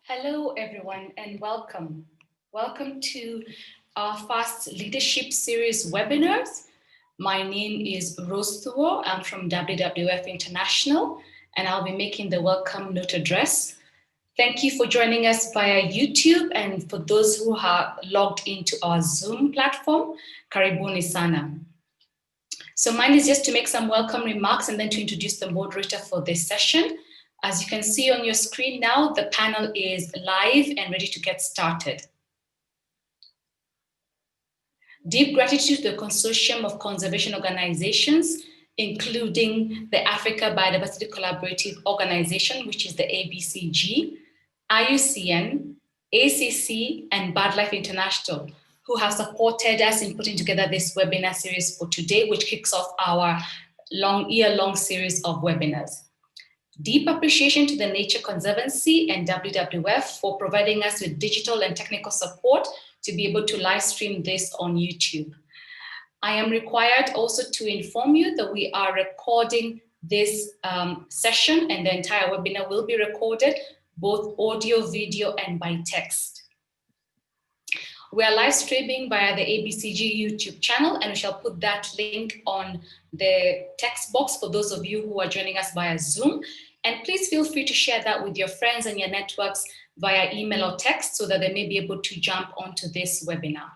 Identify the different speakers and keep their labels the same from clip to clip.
Speaker 1: Hello, everyone, and welcome. Welcome to our Fast Leadership Series webinars. My name is Rose Thuo. I'm from WWF International, and I'll be making the welcome note address. Thank you for joining us via YouTube, and for those who are logged into our Zoom platform, Karibuni Sana. So mine is just to make some welcome remarks and then to introduce the moderator for this session. As you can see on your screen now, the panel is live and ready to get started. Deep gratitude to the Consortium of Conservation Organizations, including the Africa Biodiversity Collaborative Organization, which is the ABCG, IUCN, ACC, and BirdLife International, who have supported us in putting together this webinar series for today, which kicks off our year-long series of webinars. Deep appreciation to the Nature Conservancy and WWF for providing us with digital and technical support to be able to live stream this on YouTube. I am required also to inform you that we are recording this session, and the entire webinar will be recorded, both audio, video, and by text. We are live streaming via the ABCG YouTube channel, and we shall put that link on the text box for those of you who are joining us via Zoom. And please feel free to share that with your friends and your networks via email or text so that they may be able to jump onto this webinar.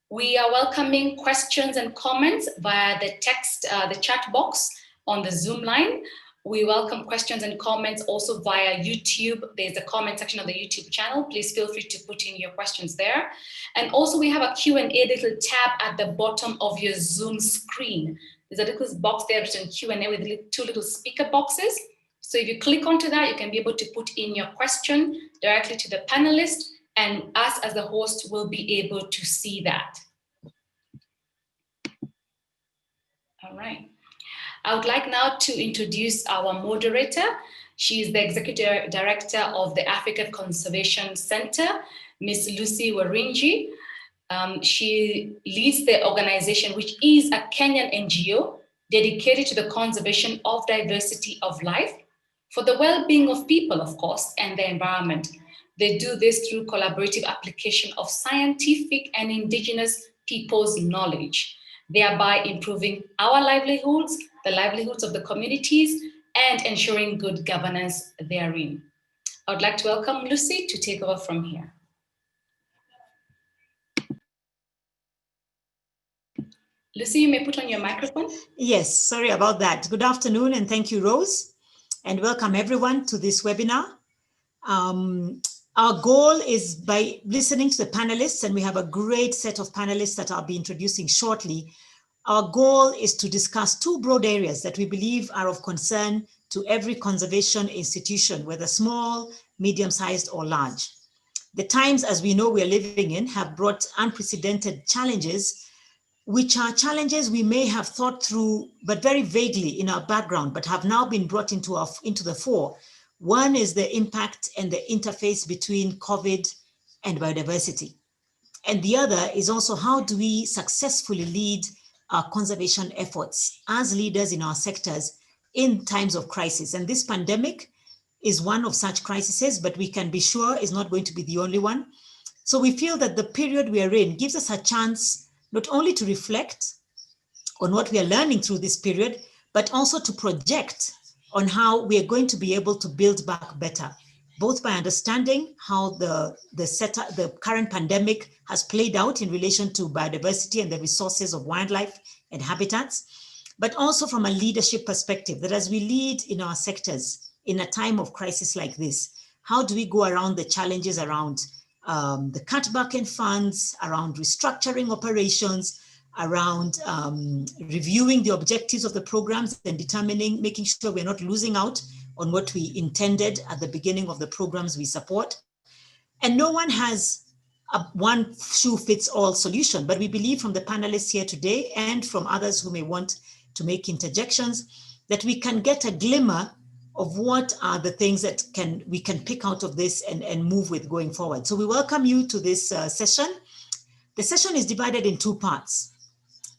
Speaker 1: We are welcoming questions and comments via the text, the chat box on the Zoom line. We welcome questions and comments also via YouTube. There's a comment section of the YouTube channel. Please feel free to put in your questions there. And also we have a Q&A little tab at the bottom of your Zoom screen. There's a little box there written Q&A with two little speaker boxes. So if you click onto that, you can be able to put in your question directly to the panelist, and us as the host will be able to see that. All right. I would like now to introduce our moderator. She is the Executive Director of the Africa Conservation Center, Ms. Lucy Warrinji. She leads the organization, which is a Kenyan NGO dedicated to the conservation of diversity of life, for the well-being of people, of course, and the environment. They do this through collaborative application of scientific and indigenous people's knowledge, thereby improving our livelihoods, the livelihoods of the communities, and ensuring good governance therein. I would like to welcome Lucy to take over from here. Lucy, you may put on your microphone.
Speaker 2: Yes, sorry about that. Good afternoon, and thank you, Rose. And welcome everyone to this webinar. Our goal is, by listening to the panelists, and we have a great set of panelists that I'll be introducing shortly, our goal is to discuss two broad areas that we believe are of concern to every conservation institution, whether small, medium-sized, or large. The times, as we know we're living in, have brought unprecedented challenges, which are challenges we may have thought through, but very vaguely in our background, but have now been brought into the fore. One is the impact and the interface between COVID and biodiversity. And the other is also, how do we successfully lead our conservation efforts as leaders in our sectors in times of crisis? And this pandemic is one of such crises, but we can be sure is not going to be the only one. So we feel that the period we are in gives us a chance not only to reflect on what we are learning through this period, but also to project on how we are going to be able to build back better, both by understanding how the current pandemic has played out in relation to biodiversity and the resources of wildlife and habitats, but also from a leadership perspective, that as we lead in our sectors in a time of crisis like this, how do we go around the challenges around the cutback in funds, around restructuring operations, around reviewing the objectives of the programs and making sure we're not losing out on what we intended at the beginning of the programs we support. And no one has a one shoe fits all solution, but we believe from the panelists here today and from others who may want to make interjections that we can get a glimmer of what are the things that we can pick out of this and move with going forward. So we welcome you to this session. The session is divided in two parts.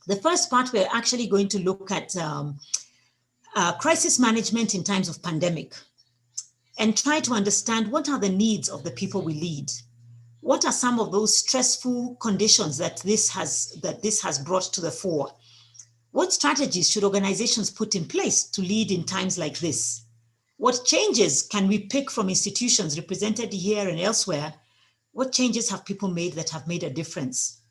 Speaker 2: The first part, we're actually going to look at crisis management in times of pandemic. and try to understand what are the needs of the people we lead. What are some of those stressful conditions that this has brought to the fore? What strategies should organizations put in place to lead in times like this? What changes can we pick from institutions represented here and elsewhere? What changes have people made that have made a difference?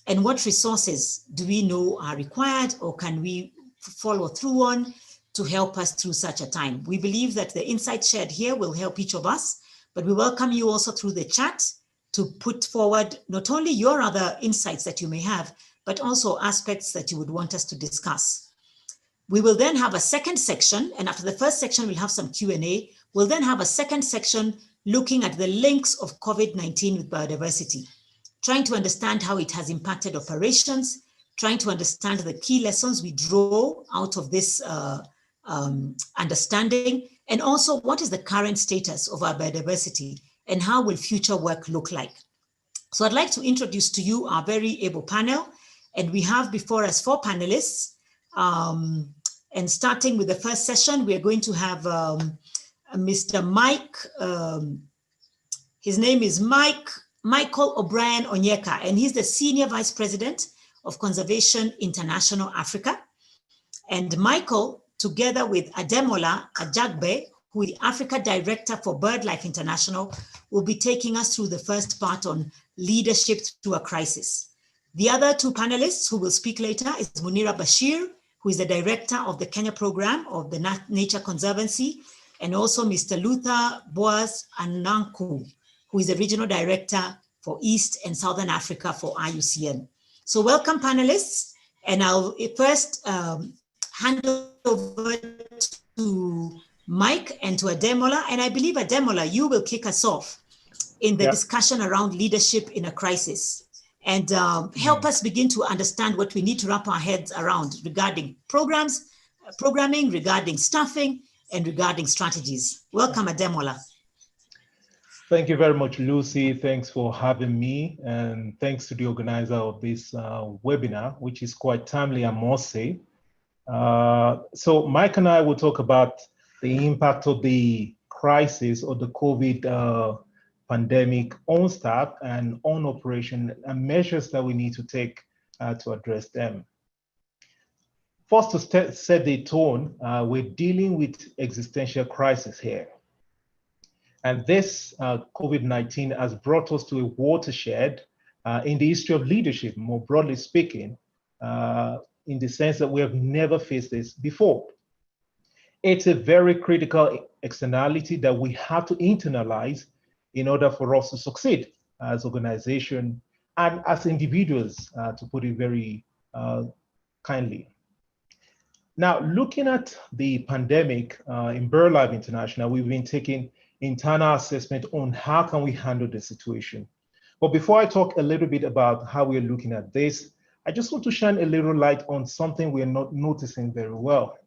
Speaker 2: And what resources do we know are required or can we follow through on to help us through such a time? We believe that the insights shared here will help each of us, but we welcome you also through the chat to put forward not only your other insights that you may have, but also aspects that you would want us to discuss. We will then have a second section, and after the first section, we'll have some Q&A. We'll then have a second section looking at the links of COVID-19 with biodiversity, trying to understand how it has impacted operations, trying to understand the key lessons we draw out of this understanding, and also what is the current status of our biodiversity and how will future work look like. So I'd like to introduce to you our very able panel, and we have before us 4 panelists. And starting with the first session, we are going to have Mr. Mike, his name is Michael O'Brien Onyeka, and he's the Senior Vice President of Conservation International Africa. And Michael, together with Ademola Ajagbe, who is the Africa Director for BirdLife International, will be taking us through the first part on leadership through a crisis. The other 2 panelists who will speak later is Munira Bashir, who is the Director of the Kenya Program of the Nature Conservancy, and also Mr. Luther Boaz Ananku, who is the Regional Director for East and Southern Africa for IUCN. So welcome panelists, and I'll first hand over to Mike and to Ademola, and I believe Ademola, you will kick us off in the discussion around leadership in a crisis, and help us begin to understand what we need to wrap our heads around regarding programming, regarding staffing, and regarding strategies. Welcome, Ademola.
Speaker 3: Thank you very much, Lucy. Thanks for having me, and thanks to the organizer of this webinar, which is quite timely, I must say. So Mike and I will talk about the impact of the crisis or the COVID pandemic on staff and on operation and measures that we need to take to address them. First, to set the tone, we're dealing with existential crisis here. And this COVID-19 has brought us to a watershed in the history of leadership, more broadly speaking, in the sense that we have never faced this before. It's a very critical externality that we have to internalize in order for us to succeed as organization and as individuals, to put it very kindly. Now, looking at the pandemic in BirdLife International, we've been taking internal assessment on how can we handle the situation. But before I talk a little bit about how we're looking at this, I just want to shine a little light on something we're not noticing very well.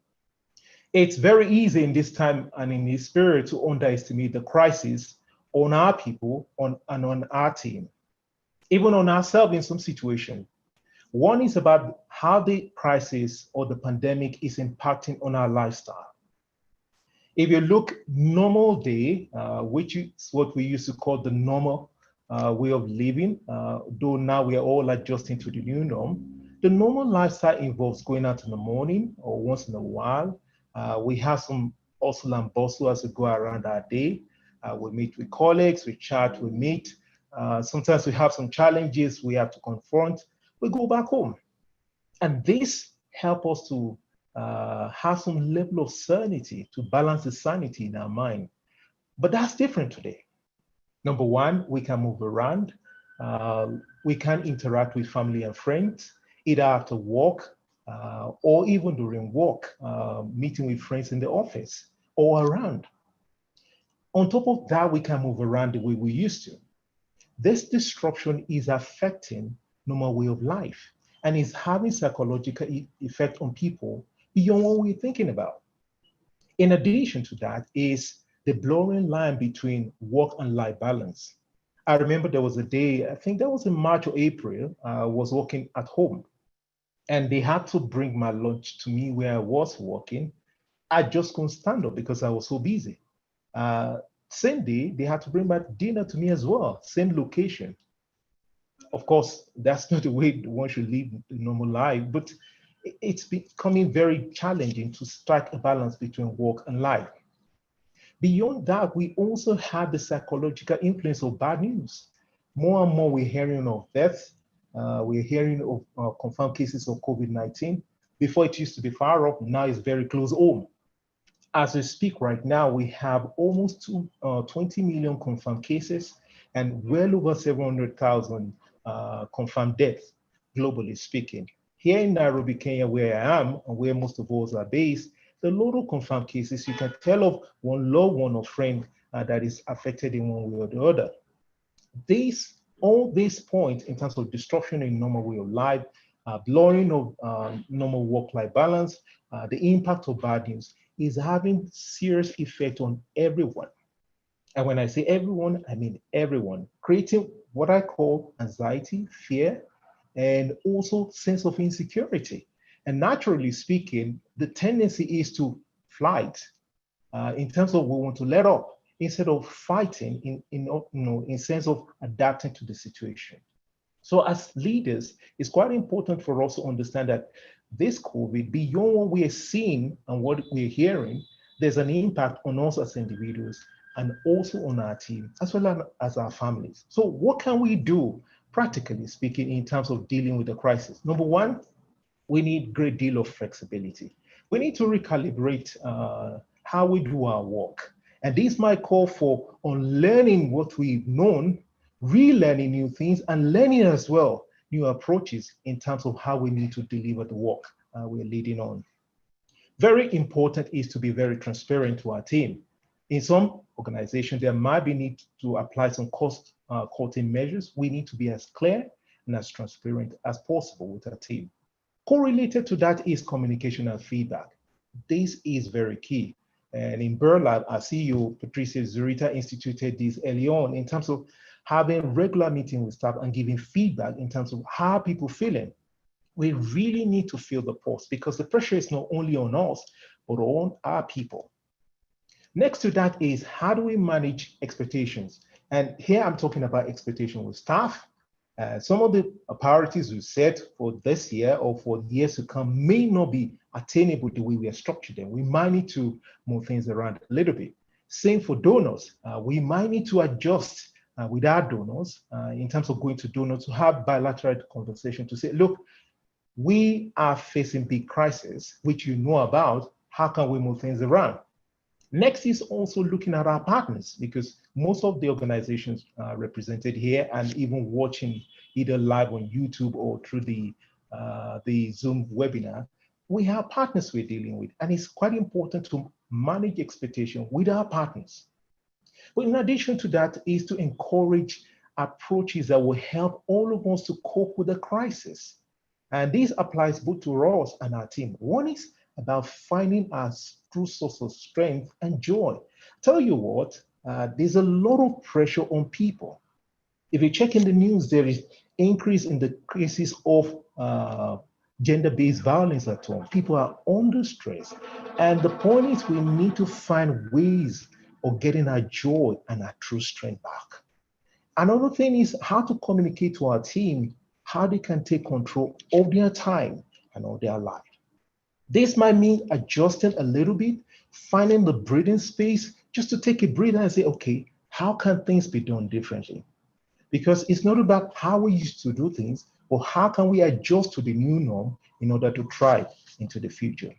Speaker 3: It's very easy in this time and in this period to underestimate the crisis on our people and on our team, even on ourselves in some situation. One is about how the crisis or the pandemic is impacting on our lifestyle. If you look normal day, which is what we used to call the normal way of living, though now we are all adjusting to the new norm, the normal lifestyle involves going out in the morning or once in a while. We have some hustle and bustle as we go around our day. We meet with colleagues, we chat, we meet. Sometimes we have some challenges we have to confront. We go back home. And this helps us to have some level of sanity, to balance the sanity in our mind. But that's different today. Number one, we can move around. We can interact with family and friends, either after work or even during work, meeting with friends in the office or around. On top of that, we can move around the way we used to. This disruption is affecting normal way of life and is having psychological effect on people beyond what we're thinking about. In addition to that is the blurring line between work and life balance. I remember there was a day, I think that was in March or April, I was working at home and they had to bring my lunch to me where I was working. I just couldn't stand up because I was so busy. Same day, they had to bring back dinner to me as well, same location. Of course, that's not the way one should live a normal life, but it's becoming very challenging to strike a balance between work and life. Beyond that, we also have the psychological influence of bad news. More and more, we're hearing of deaths. We're hearing of confirmed cases of COVID-19. Before it used to be far off, now it's very close home. As we speak right now, we have almost 20 million confirmed cases and well over 700,000 confirmed deaths, globally speaking. Here in Nairobi, Kenya, where I am and where most of us are based, the lot of confirmed cases, you can tell of one loved one or friend that is affected in one way or the other. All these points in terms of disruption in normal way of life, blurring of normal work-life balance, the impact of bad news is having serious effect on everyone. And when I say everyone, I mean everyone, creating what I call anxiety, fear, and also sense of insecurity. And naturally speaking, the tendency is to flight in terms of we want to let up instead of fighting in sense of adapting to the situation. So as leaders, it's quite important for us to understand that this COVID, beyond what we are seeing and what we're hearing, there's an impact on us as individuals and also on our team, as well as our families. So what can we do, practically speaking, in terms of dealing with the crisis? Number one, we need a great deal of flexibility. We need to recalibrate how we do our work. And this might call for unlearning what we've known, relearning new things, and learning as well new approaches in terms of how we need to deliver the work we're leading on. Very important is to be very transparent to our team. In some organizations, there might be need to apply some cost cutting measures. We need to be as clear and as transparent as possible with our team. Correlated to that is communication and feedback. This is very key. And in Berlin, our CEO, Patricia Zurita, instituted this early on in terms of having regular meetings with staff and giving feedback in terms of how people feeling. We really need to feel the pulse because the pressure is not only on us, but on our people. Next to that is how do we manage expectations? And here I'm talking about expectation with staff. Some of the priorities we set for this year or for years to come may not be attainable the way we are structured them. We might need to move things around a little bit. Same for donors. We might need to adjust with our donors in terms of going to donors to have bilateral conversation to say, look, we are facing big crisis, which you know about. How can we move things around? Next is also looking at our partners, because most of the organizations represented here and even watching either live on YouTube or through the Zoom webinar, we have partners we're dealing with, and it's quite important to manage expectation with our partners. But in addition to that is to encourage approaches that will help all of us to cope with the crisis. And this applies both to us and our team. One is about finding our true source of strength and joy. Tell you what, there's a lot of pressure on people. If you check in the news, there is increase in the cases of gender-based violence at home. People are under stress. And the point is we need to find ways of getting our joy and our true strength back. Another thing is how to communicate to our team how they can take control of their time and of their life. This might mean adjusting a little bit, finding the breathing space, just to take a breather and say, okay, how can things be done differently? Because it's not about how we used to do things, but how can we adjust to the new norm in order to thrive into the future?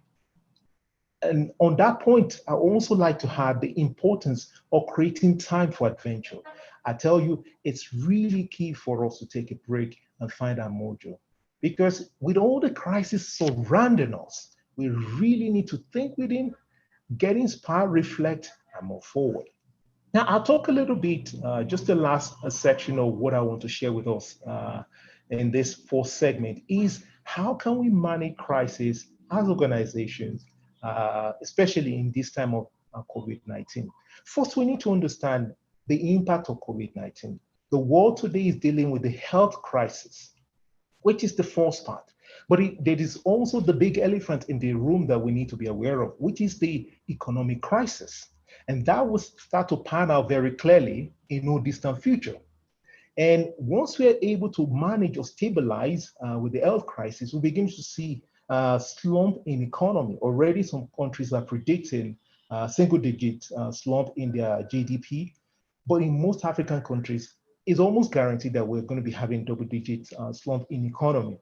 Speaker 3: And on that point, I also like to have the importance of creating time for adventure. I tell you, it's really key for us to take a break and find our mojo. Because with all the crises surrounding us, we really need to think within, get inspired, reflect, and move forward. Now, I'll talk a little bit, just the last section of what I want to share with us in this fourth segment is how can we manage crisis as organizations, especially in this time of COVID-19. First, we need to understand the impact of COVID-19. The world today is dealing with the health crisis, which is the first part. But there is also the big elephant in the room that we need to be aware of, which is the economic crisis. And that will start to pan out very clearly in no distant future. And once we're able to manage or stabilize with the health crisis, we begin to see slump in economy. Already some countries are predicting single-digit slump in their GDP, but in most African countries, it's almost guaranteed that we're going to be having double-digit slump in economy.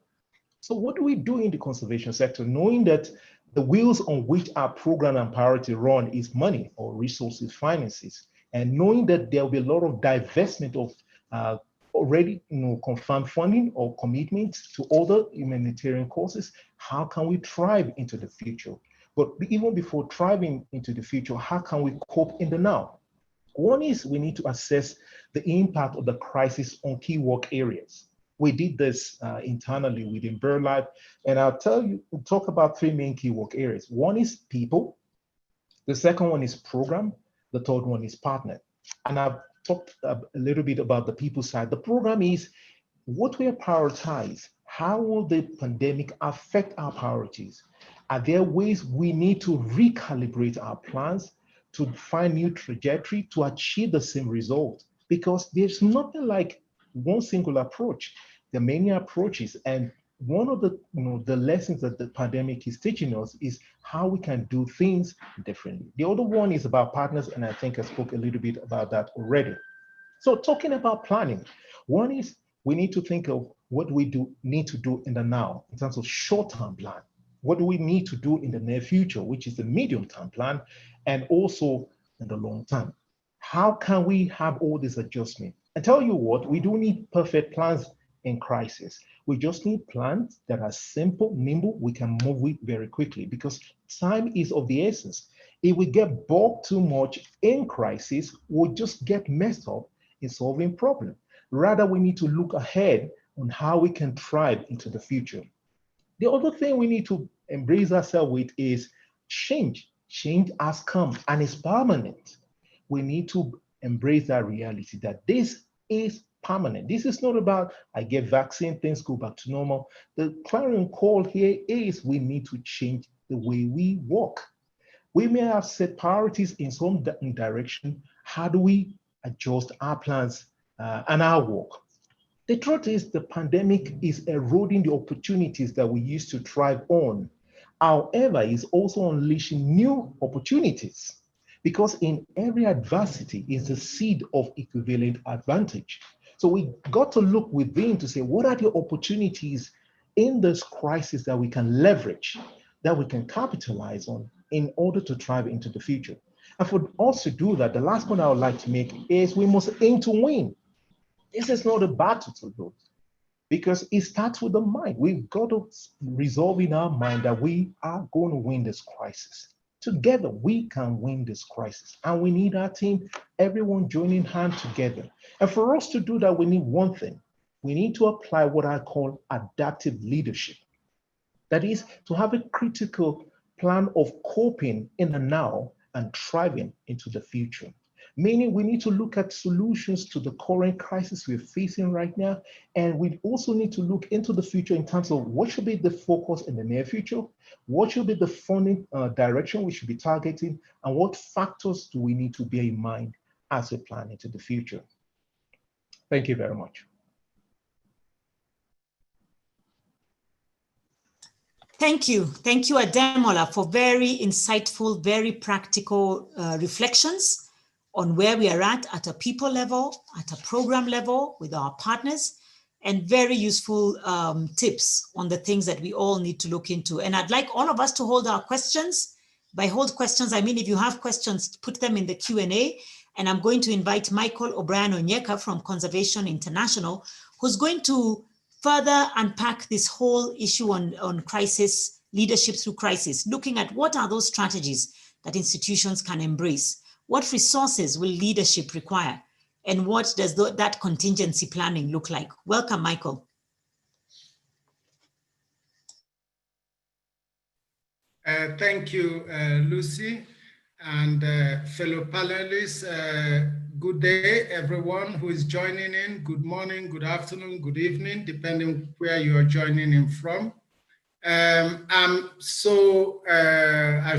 Speaker 3: So what do we do in the conservation sector, knowing that the wheels on which our program and priority run is money or resources, finances, and knowing that there will be a lot of divestment of already confirmed funding or commitments to other humanitarian causes, how can we thrive into the future? But even before thriving into the future, how can we cope in the now? One is we need to assess the impact of the crisis on key work areas. We did this internally within BirdLife, and I'll talk about three main key work areas. One is people, the second one is program, the third one is partner. And I've talked a little bit about the people side. The program is what we prioritize. How will the pandemic affect our priorities? Are there ways we need to recalibrate our plans to find new trajectory to achieve the same result? Because there's nothing like one single approach. There are many approaches, and one of the lessons that the pandemic is teaching us is how we can do things differently. The other one is about partners, and I think I spoke a little bit about that already. So talking about planning, one is we need to think of what we need to do in the now in terms of short-term plan. What do we need to do in the near future, which is the medium-term plan, and also in the long term? How can we have all this adjustment? And tell you what, we do need perfect plans in crisis. We just need plans that are simple, nimble, we can move with very quickly because time is of the essence. If we get bogged too much in crisis, we'll just get messed up in solving problems. Rather, we need to look ahead on how we can thrive into the future. The other thing we need to embrace ourselves with is change. Change has come and is permanent. We need to embrace that reality that this is permanent. This is not about I get vaccine, things go back to normal. The clarion call here is we need to change the way we work. We may have set priorities in some direction. How do we adjust our plans and our work? The truth is the pandemic is eroding the opportunities that we used to thrive on. However, it's also unleashing new opportunities because in every adversity is the seed of equivalent advantage. So we got to look within to say, what are the opportunities in this crisis that we can leverage, that we can capitalize on in order to thrive into the future? And for us to do that, the last point I would like to make is we must aim to win. This is not a battle to lose because it starts with the mind. We've got to resolve in our mind that we are going to win this crisis. Together, we can win this crisis. And we need our team, everyone joining hands together. And for us to do that, we need one thing. We need to apply what I call adaptive leadership. That is to have a critical plan of coping in the now and thriving into the future. Meaning we need to look at solutions to the current crisis we're facing right now. And we also need to look into the future in terms of what should be the focus in the near future, what should be the funding direction we should be targeting, and what factors do we need to bear in mind as we plan into the future. Thank you very much.
Speaker 2: Thank you. Thank you, Ademola, for very insightful, very practical reflections on where we are at a people level, at a program level with our partners, and very useful tips on the things that we all need to look into. And I'd like all of us to hold our questions. By hold questions, I mean if you have questions, put them in the Q&A. And I'm going to invite Michael O'Brien Onyeka from Conservation International, who's going to further unpack this whole issue on crisis, leadership through crisis, looking at what are those strategies that institutions can embrace. What resources will leadership require? And what does that contingency planning look like? Welcome, Michael.
Speaker 4: Thank you, Lucy, and fellow panelists. Good day, everyone who is joining in. Good morning, good afternoon, good evening, depending where you are joining in from. I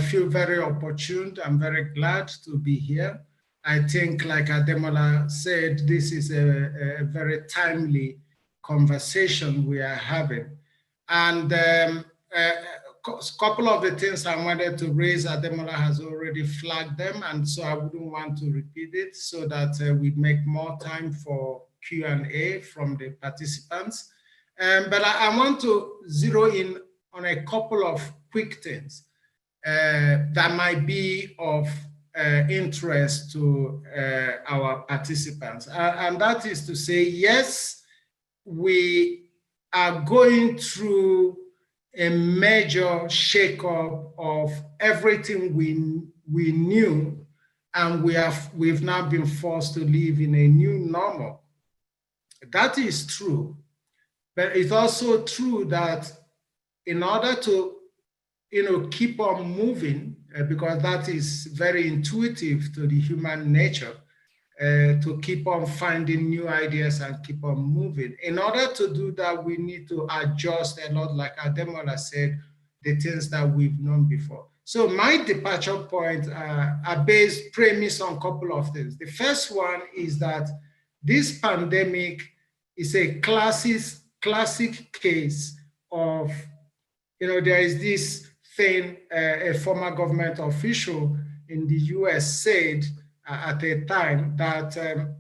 Speaker 4: feel very opportune. I'm very glad to be here. I think, like Ademola said, this is a very timely conversation we are having. And a couple of the things I wanted to raise, Ademola has already flagged them, and so I wouldn't want to repeat it, so that we make more time for Q&A from the participants. But I want to zero in on a couple of quick things that might be of interest to our participants. And that is to say, yes, we are going through a major shakeup of everything we knew, and we've now been forced to live in a new normal. That is true, but it's also true that in order to keep on moving, because that is very intuitive to the human nature, to keep on finding new ideas and keep on moving. In order to do that, we need to adjust a lot, like Ademola said, the things that we've known before. So my departure points are based premise on a couple of things. The first one is that this pandemic is a classic case of, there is this thing a former government official in the US said at a time, that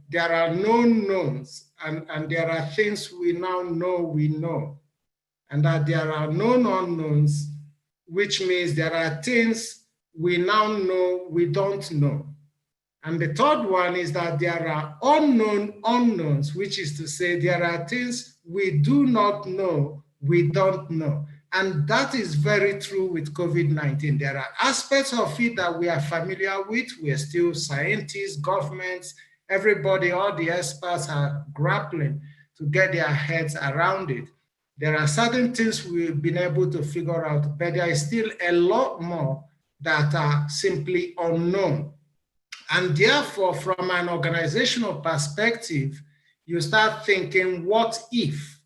Speaker 4: there are known knowns and there are things we now know we know, and that there are known unknowns, which means there are things we now know we don't know. And the third one is that there are unknown unknowns, which is to say there are things we do not know we don't know. And that is very true with COVID-19. There are aspects of it that we are familiar with. We are still scientists, governments, everybody, all the experts are grappling to get their heads around it. There are certain things we've been able to figure out, but there is still a lot more that are simply unknown. And therefore, from an organizational perspective, you start thinking, what if?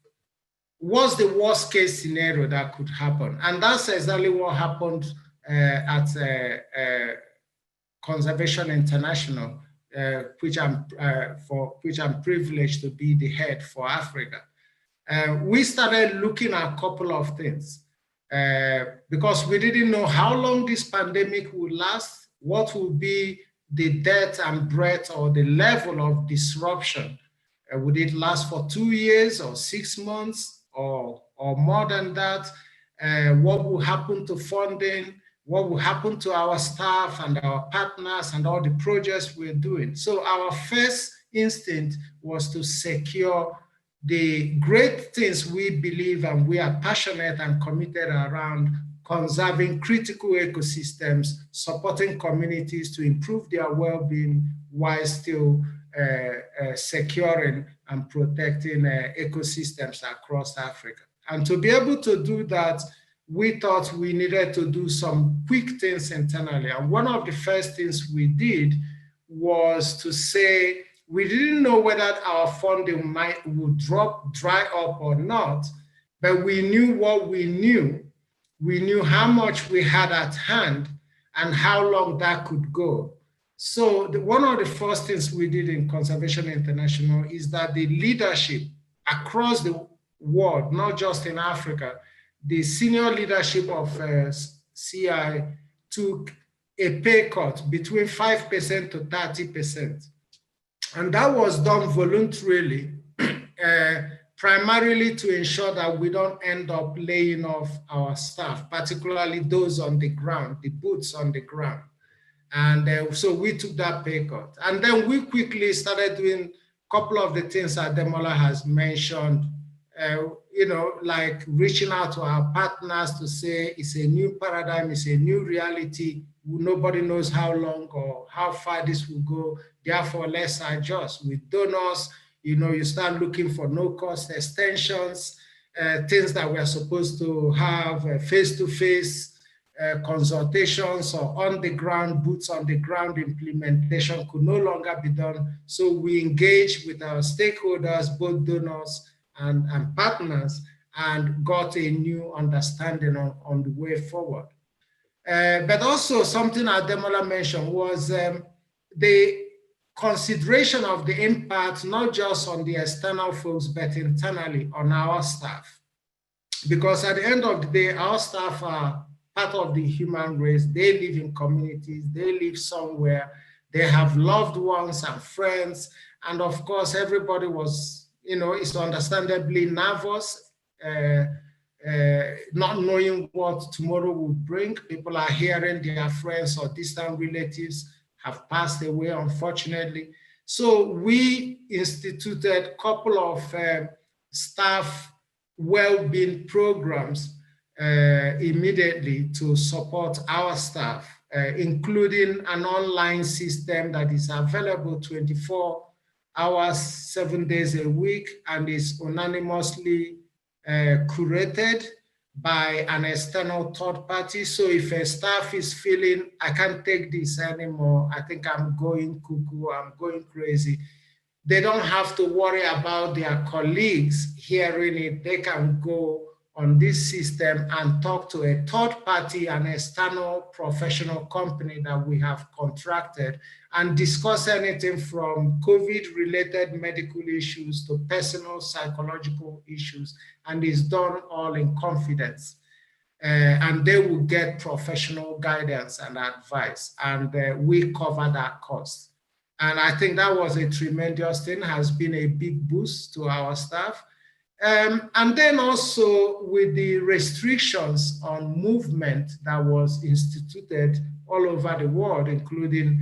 Speaker 4: What's the worst case scenario that could happen? And that's exactly what happened at Conservation International, which I'm privileged to be the head for Africa. We started looking at a couple of things because we didn't know how long this pandemic would last, what would be the depth and breadth or the level of disruption. Would it last for 2 years or 6 months? Or more than that, what will happen to funding, what will happen to our staff and our partners and all the projects we're doing. So our first instinct was to secure the great things we believe and we are passionate and committed around: conserving critical ecosystems, supporting communities to improve their well-being while still securing and protecting ecosystems across Africa. And to be able to do that, we thought we needed to do some quick things internally. And one of the first things we did was to say, we didn't know whether our funding would dry up or not, but we knew what we knew. We knew how much we had at hand and how long that could go. So one of the first things we did in Conservation International is that the leadership across the world, not just in Africa, the senior leadership of CI took a pay cut between 5% to 30%. And that was done voluntarily, primarily to ensure that we don't end up laying off our staff, particularly those on the ground, the boots on the ground. And so we took that pay cut. And then we quickly started doing a couple of the things that Ademola has mentioned, like reaching out to our partners to say it's a new paradigm, it's a new reality. Nobody knows how long or how far this will go. Therefore, let's adjust. With donors, you start looking for no-cost extensions, things that we're supposed to have face-to-face consultations or on-the-ground, boots-on-the-ground implementation could no longer be done. So we engage with our stakeholders, both donors and partners, and got a new understanding on the way forward. But also something Ademola mentioned was the consideration of the impact, not just on the external folks, but internally on our staff. Because at the end of the day, our staff are part of the human race. They live in communities, they live somewhere, they have loved ones and friends. And of course, everybody was, is understandably nervous, not knowing what tomorrow will bring. People are hearing their friends or distant relatives have passed away, unfortunately. So we instituted a couple of staff well-being programs immediately to support our staff, including an online system that is available 24 hours, 7 days a week, and is unanimously curated by an external third party. So if a staff is feeling, I can't take this anymore, I think I'm going cuckoo, I'm going crazy, they don't have to worry about their colleagues hearing it. They can go on this system and talk to a third party, an external professional company that we have contracted, and discuss anything from COVID-related medical issues to personal psychological issues, and is done all in confidence. And they will get professional guidance and advice, and we cover that cost. And I think that was a tremendous thing, has been a big boost to our staff. And then also with the restrictions on movement that was instituted all over the world, including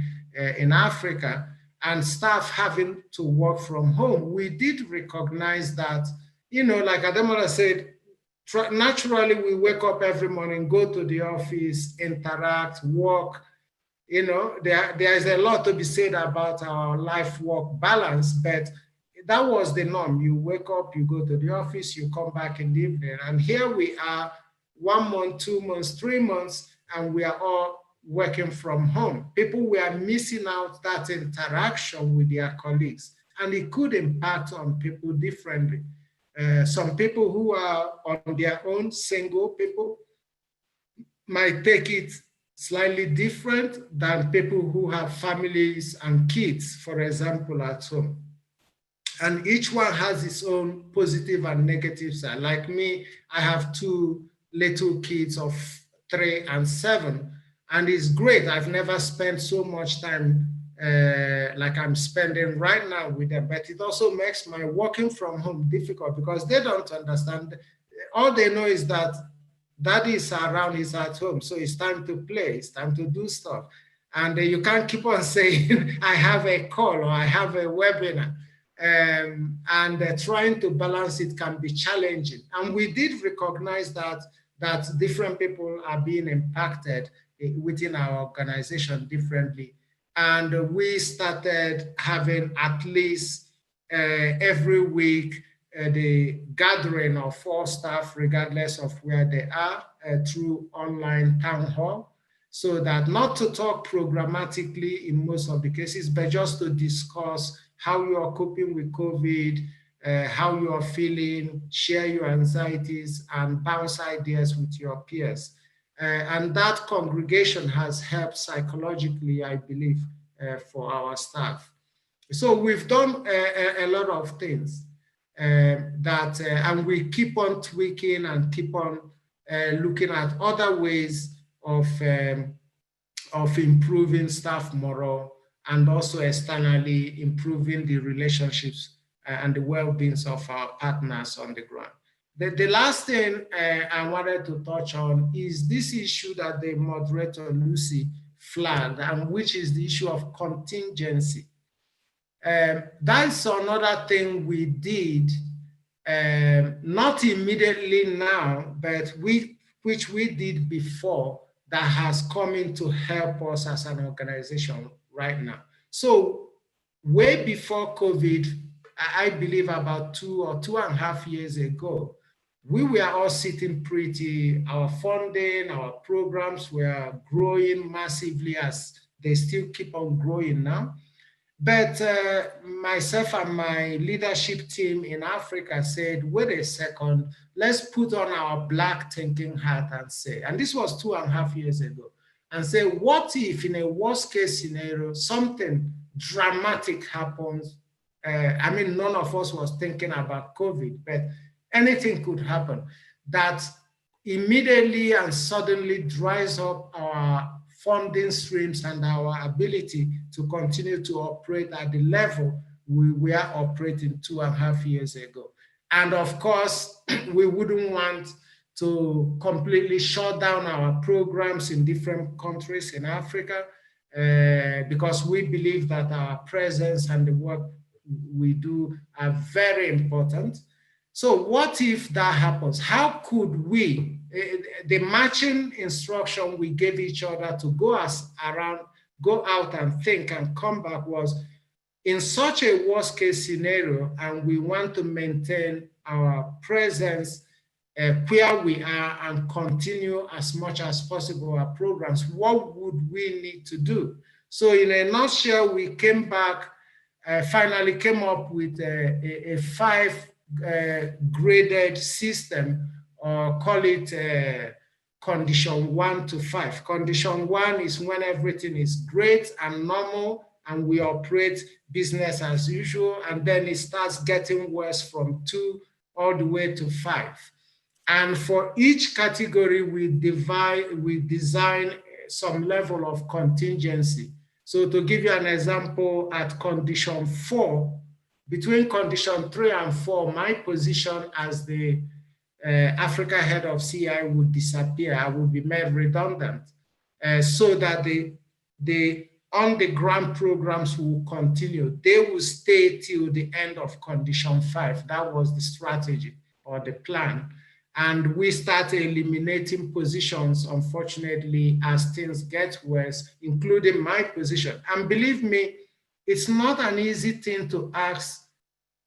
Speaker 4: in Africa, and staff having to work from home, we did recognize that, like Ademola said, naturally we wake up every morning, go to the office, interact, work. There's a lot to be said about our life-work balance, but that was the norm. You wake up, you go to the office, you come back in the evening. And here we are 1 month, 2 months, 3 months, and we are all working from home. People were missing out that interaction with their colleagues, and it could impact on people differently. Some people who are on their own, single people, might take it slightly different than people who have families and kids, for example, at home. And each one has its own positive and negative side. Like me, I have 2 little kids of 3 and 7, and it's great. I've never spent so much time like I'm spending right now with them, but it also makes my working from home difficult because they don't understand. All they know is that Daddy is around, he's at home, so it's time to play, it's time to do stuff. And you can't keep on saying, I have a call or I have a webinar. And trying to balance it can be challenging. And we did recognize that different people are being impacted within our organization differently. And we started having at least every week the gathering of 4 staff, regardless of where they are, through online town hall, so that not to talk programmatically in most of the cases, but just to discuss how you are coping with COVID, how you are feeling, share your anxieties, and bounce ideas with your peers. And that congregation has helped psychologically, I believe, for our staff. So we've done a lot of things. And we keep on tweaking and keep on looking at other ways of improving staff morale, and also externally improving the relationships and the well-being of our partners on the ground. The last thing I wanted to touch on is this issue that the moderator Lucy flagged, and which is the issue of contingency. That's another thing we did, not immediately now, but which we did before, that has come in to help us as an organization right now. So way before COVID, I believe about 2 or 2.5 years ago, we were all sitting pretty. Our funding, our programs were growing massively, as they still keep on growing now. But myself and my leadership team in Africa said, wait a second, let's put on our black thinking hat and say, and this was 2.5 years ago, and say, what if in a worst case scenario, something dramatic happens? I mean, none of us was thinking about COVID, but anything could happen that immediately and suddenly dries up our funding streams and our ability to continue to operate at the level we were operating 2.5 years ago. And of course, we wouldn't want to completely shut down our programs in different countries in Africa because we believe that our presence and the work we do are very important. So what if that happens? How could we, the matching instruction we gave each other to go out and think and come back was, in such a worst case scenario, and we want to maintain our presence where we are and continue as much as possible our programs, what would we need to do? So in a nutshell, we came back, finally came up with a 5 graded system, or call it condition 1 to 5. Condition 1 is when everything is great and normal and we operate business as usual, and then it starts getting worse from 2 all the way to 5. And for each category, we design some level of contingency. So to give you an example, at condition 4, between condition 3 and 4, my position as the Africa head of CI would disappear. I would be made redundant so that the on-the-ground programs will continue. They will stay till the end of condition 5. That was the strategy or the plan. And we started eliminating positions, unfortunately, as things get worse, including my position. And believe me, it's not an easy thing to ask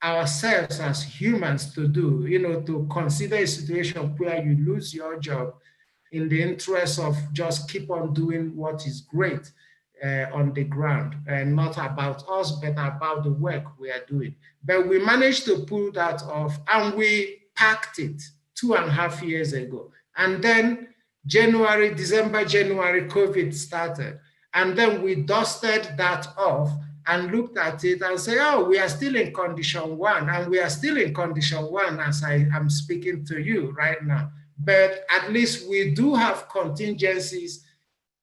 Speaker 4: ourselves as humans to do, to consider a situation where you lose your job in the interest of just keep on doing what is great on the ground, and not about us, but about the work we are doing. But we managed to pull that off, and we packed it 2.5 years ago. And then December, January, COVID started. And then we dusted that off and looked at it and said, oh, we are still in condition 1, and we are still in condition 1 as I am speaking to you right now. But at least we do have contingencies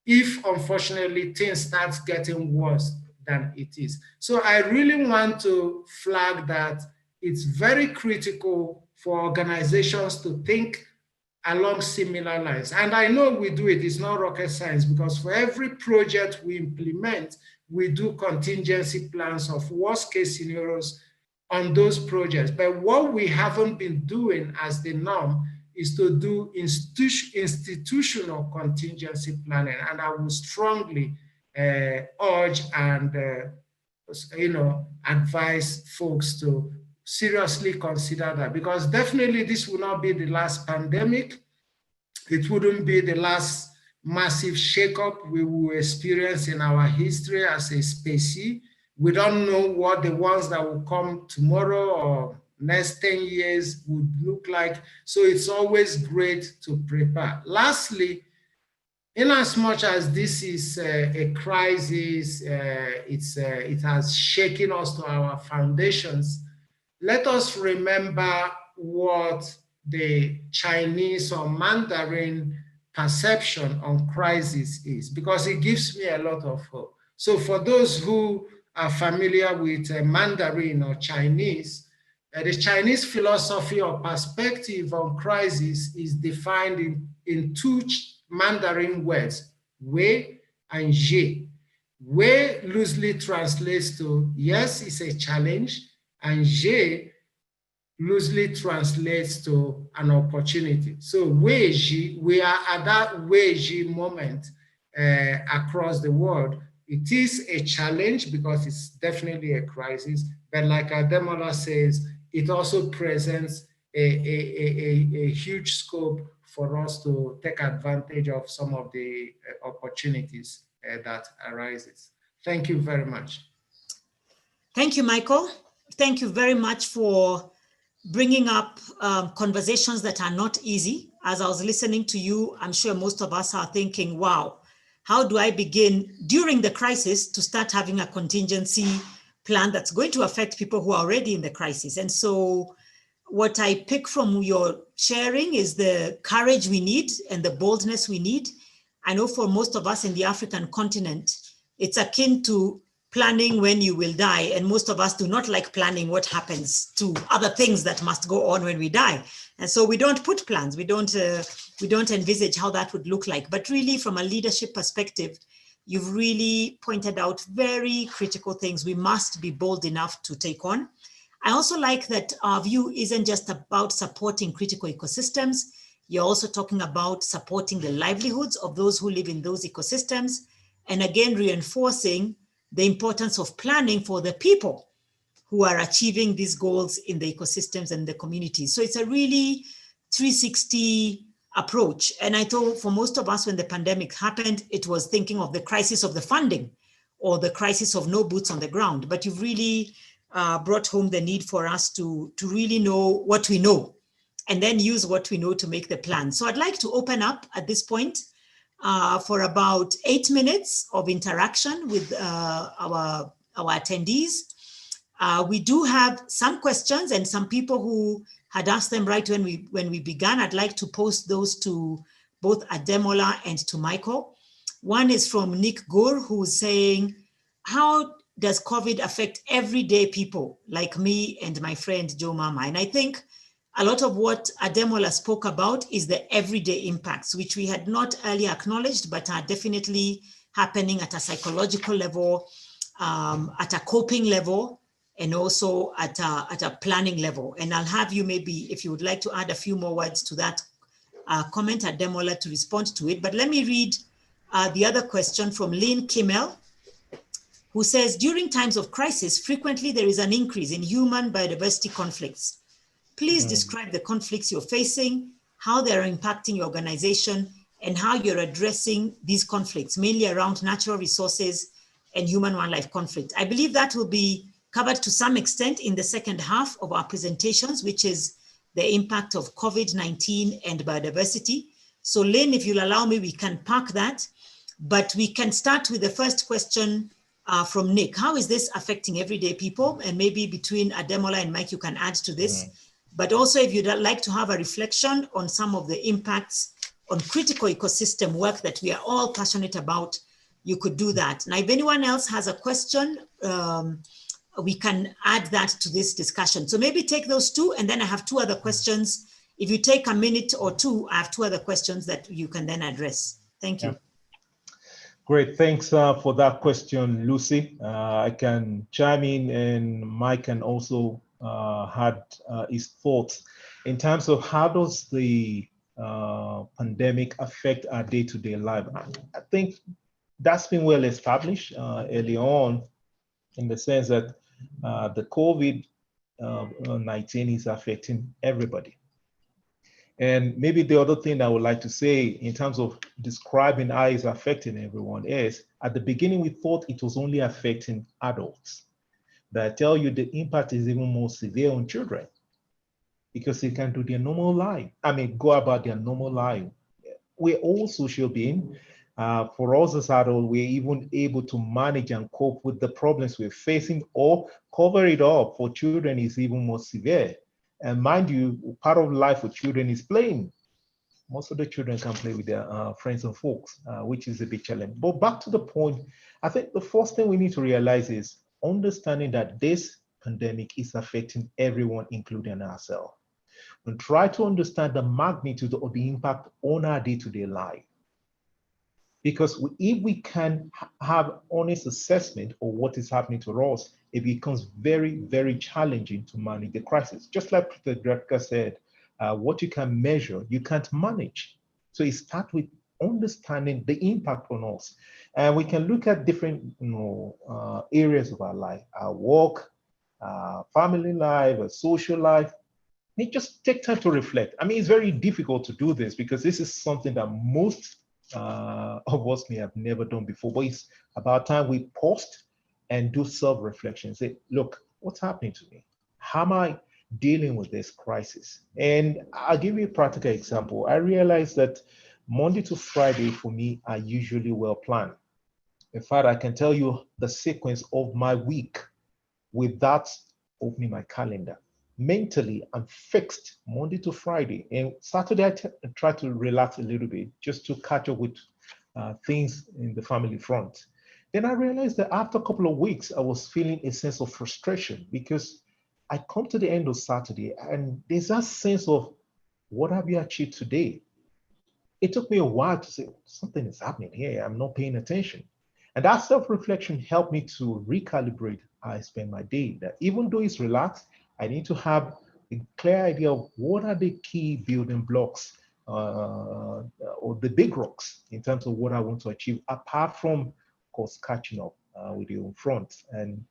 Speaker 4: if, unfortunately, things start getting worse than it is. So I really want to flag that it's very critical for organizations to think along similar lines. And I know we do it, it's not rocket science, because for every project we implement, we do contingency plans of worst case scenarios on those projects. But what we haven't been doing as the norm is to do institutional contingency planning. And I will strongly urge and advise folks to seriously consider that, because definitely this will not be the last pandemic. It wouldn't be the last massive shakeup we will experience in our history as a species. We don't know what the ones that will come tomorrow or next 10 years would look like. So it's always great to prepare. Lastly, in as much as this is a crisis, it has shaken us to our foundations, let us remember what the Chinese or Mandarin perception on crisis is, because it gives me a lot of hope. So for those who are familiar with Mandarin or Chinese, the Chinese philosophy or perspective on crisis is defined in 2 Mandarin words, wei and zhe. Wei loosely translates to yes, it's a challenge, and zhe loosely translates to an opportunity. So Warrinji, we are at that Warrinji moment across the world. It is a challenge because it's definitely a crisis, but like Ademola says, it also presents a huge scope for us to take advantage of some of the opportunities that arises. Thank you very much.
Speaker 2: Thank you, Michael. Thank you very much for bringing up conversations that are not easy. As I was listening to you, I'm sure most of us are thinking, wow, how do I begin during the crisis to start having a contingency plan that's going to affect people who are already in the crisis? And so what I pick from your sharing is the courage we need and the boldness we need. I know for most of us in the African continent, it's akin to planning when you will die. And most of us do not like planning what happens to other things that must go on when we die. And so we don't put plans. We don't envisage how that would look like. But really, from a leadership perspective, you've really pointed out very critical things we must be bold enough to take on. I also like that our view isn't just about supporting critical ecosystems. You're also talking about supporting the livelihoods of those who live in those ecosystems. And again, reinforcing the importance of planning for the people who are achieving these goals in the ecosystems and the communities. So it's a really 360 approach. And I thought for most of us, when the pandemic happened, it was thinking of the crisis of the funding or the crisis of no boots on the ground. But you've really brought home the need for us to really know what we know and then use what we know to make the plan. So I'd like to open up at this point for about 8 minutes of interaction with our attendees. We do have some questions and some people who had asked them right when we began. I'd like to post those to both Ademola and to Michael. One is from Nick Gore, who's saying, how does COVID affect everyday people like me and my friend Joe Mama? And I think a lot of what Ademola spoke about is the everyday impacts, which we had not earlier acknowledged, but are definitely happening at a psychological level, at a coping level, and also at a planning level. And I'll have you maybe, if you would like to add a few more words to that comment, Ademola, to respond to it. But let me read the other question from Lynn Kimmel, who says, during times of crisis, frequently there is an increase in human biodiversity conflicts. Please describe the conflicts you're facing, how they're impacting your organization, and how you're addressing these conflicts, mainly around natural resources and human-wildlife conflict. I believe that will be covered to some extent in the second half of our presentations, which is the impact of COVID-19 and biodiversity. So Lynn, if you'll allow me, we can park that, but we can start with the first question from Nick. How is this affecting everyday people? And maybe between Ademola and Mike, you can add to this. But also if you'd like to have a reflection on some of the impacts on critical ecosystem work that we are all passionate about, you could do that. Now, if anyone else has a question, we can add that to this discussion. So maybe take those two, and then I have two other questions. If you take a minute or two, I have two other questions that you can then address. Thank you.
Speaker 3: Yeah. Great, thanks for that question, Lucy. I can chime in, and Mike can also had his thoughts in terms of how does the pandemic affect our day-to-day life. I think that's been well established early on, in the sense that the COVID-19 is affecting everybody. And maybe the other thing I would like to say in terms of describing how it's affecting everyone is, at the beginning, we thought it was only affecting adults. But I tell you, the impact is even more severe on children because they can do their normal life. Go about their normal life. We're all social beings. For us as adults, we're even able to manage and cope with the problems we're facing or cover it up. For children, it's even more severe. And mind you, part of life for children is playing. Most of the children can play with their friends and folks, which is a big challenge. But back to the point, I think the first thing we need to realize is understanding that this pandemic is affecting everyone, including ourselves. And try to understand the magnitude of the impact on our day-to-day life. Because if we can have honest assessment of what is happening to us, it becomes very, very challenging to manage the crisis. Just like Peter Drucker said, what you can measure, you can't manage. So it starts with understanding the impact on us. And we can look at different areas of our life, our work, family life, our social life. It just take time to reflect. It's very difficult to do this because this is something that most of us may have never done before, but it's about time we paused and do self-reflection. Say, look, what's happening to me? How am I dealing with this crisis? And I'll give you a practical example. I realized that Monday to Friday for me are usually well planned. In fact, I can tell you the sequence of my week without opening my calendar. Mentally, I'm fixed Monday to Friday. And Saturday, I try to relax a little bit just to catch up with things in the family front. Then I realized that after a couple of weeks, I was feeling a sense of frustration because I come to the end of Saturday and there's that sense of, what have you achieved today? It took me a while to say, something is happening here. I'm not paying attention. And that self-reflection helped me to recalibrate how I spend my day. That even though it's relaxed, I need to have a clear idea of what are the key building blocks or the big rocks in terms of what I want to achieve, apart from, of course, catching up with the on front and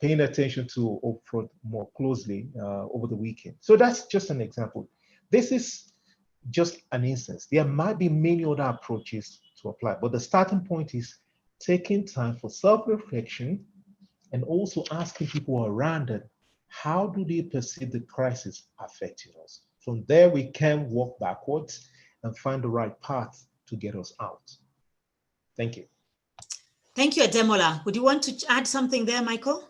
Speaker 3: paying attention to upfront more closely over the weekend. So that's just an example. This is just an instance. There might be many other approaches to apply, but the starting point is taking time for self-reflection and also asking people around it, how do they perceive the crisis affecting us? From there, we can walk backwards and find the right path to get us out. Thank you.
Speaker 2: Thank you, Ademola. Would you want to add something there, Michael?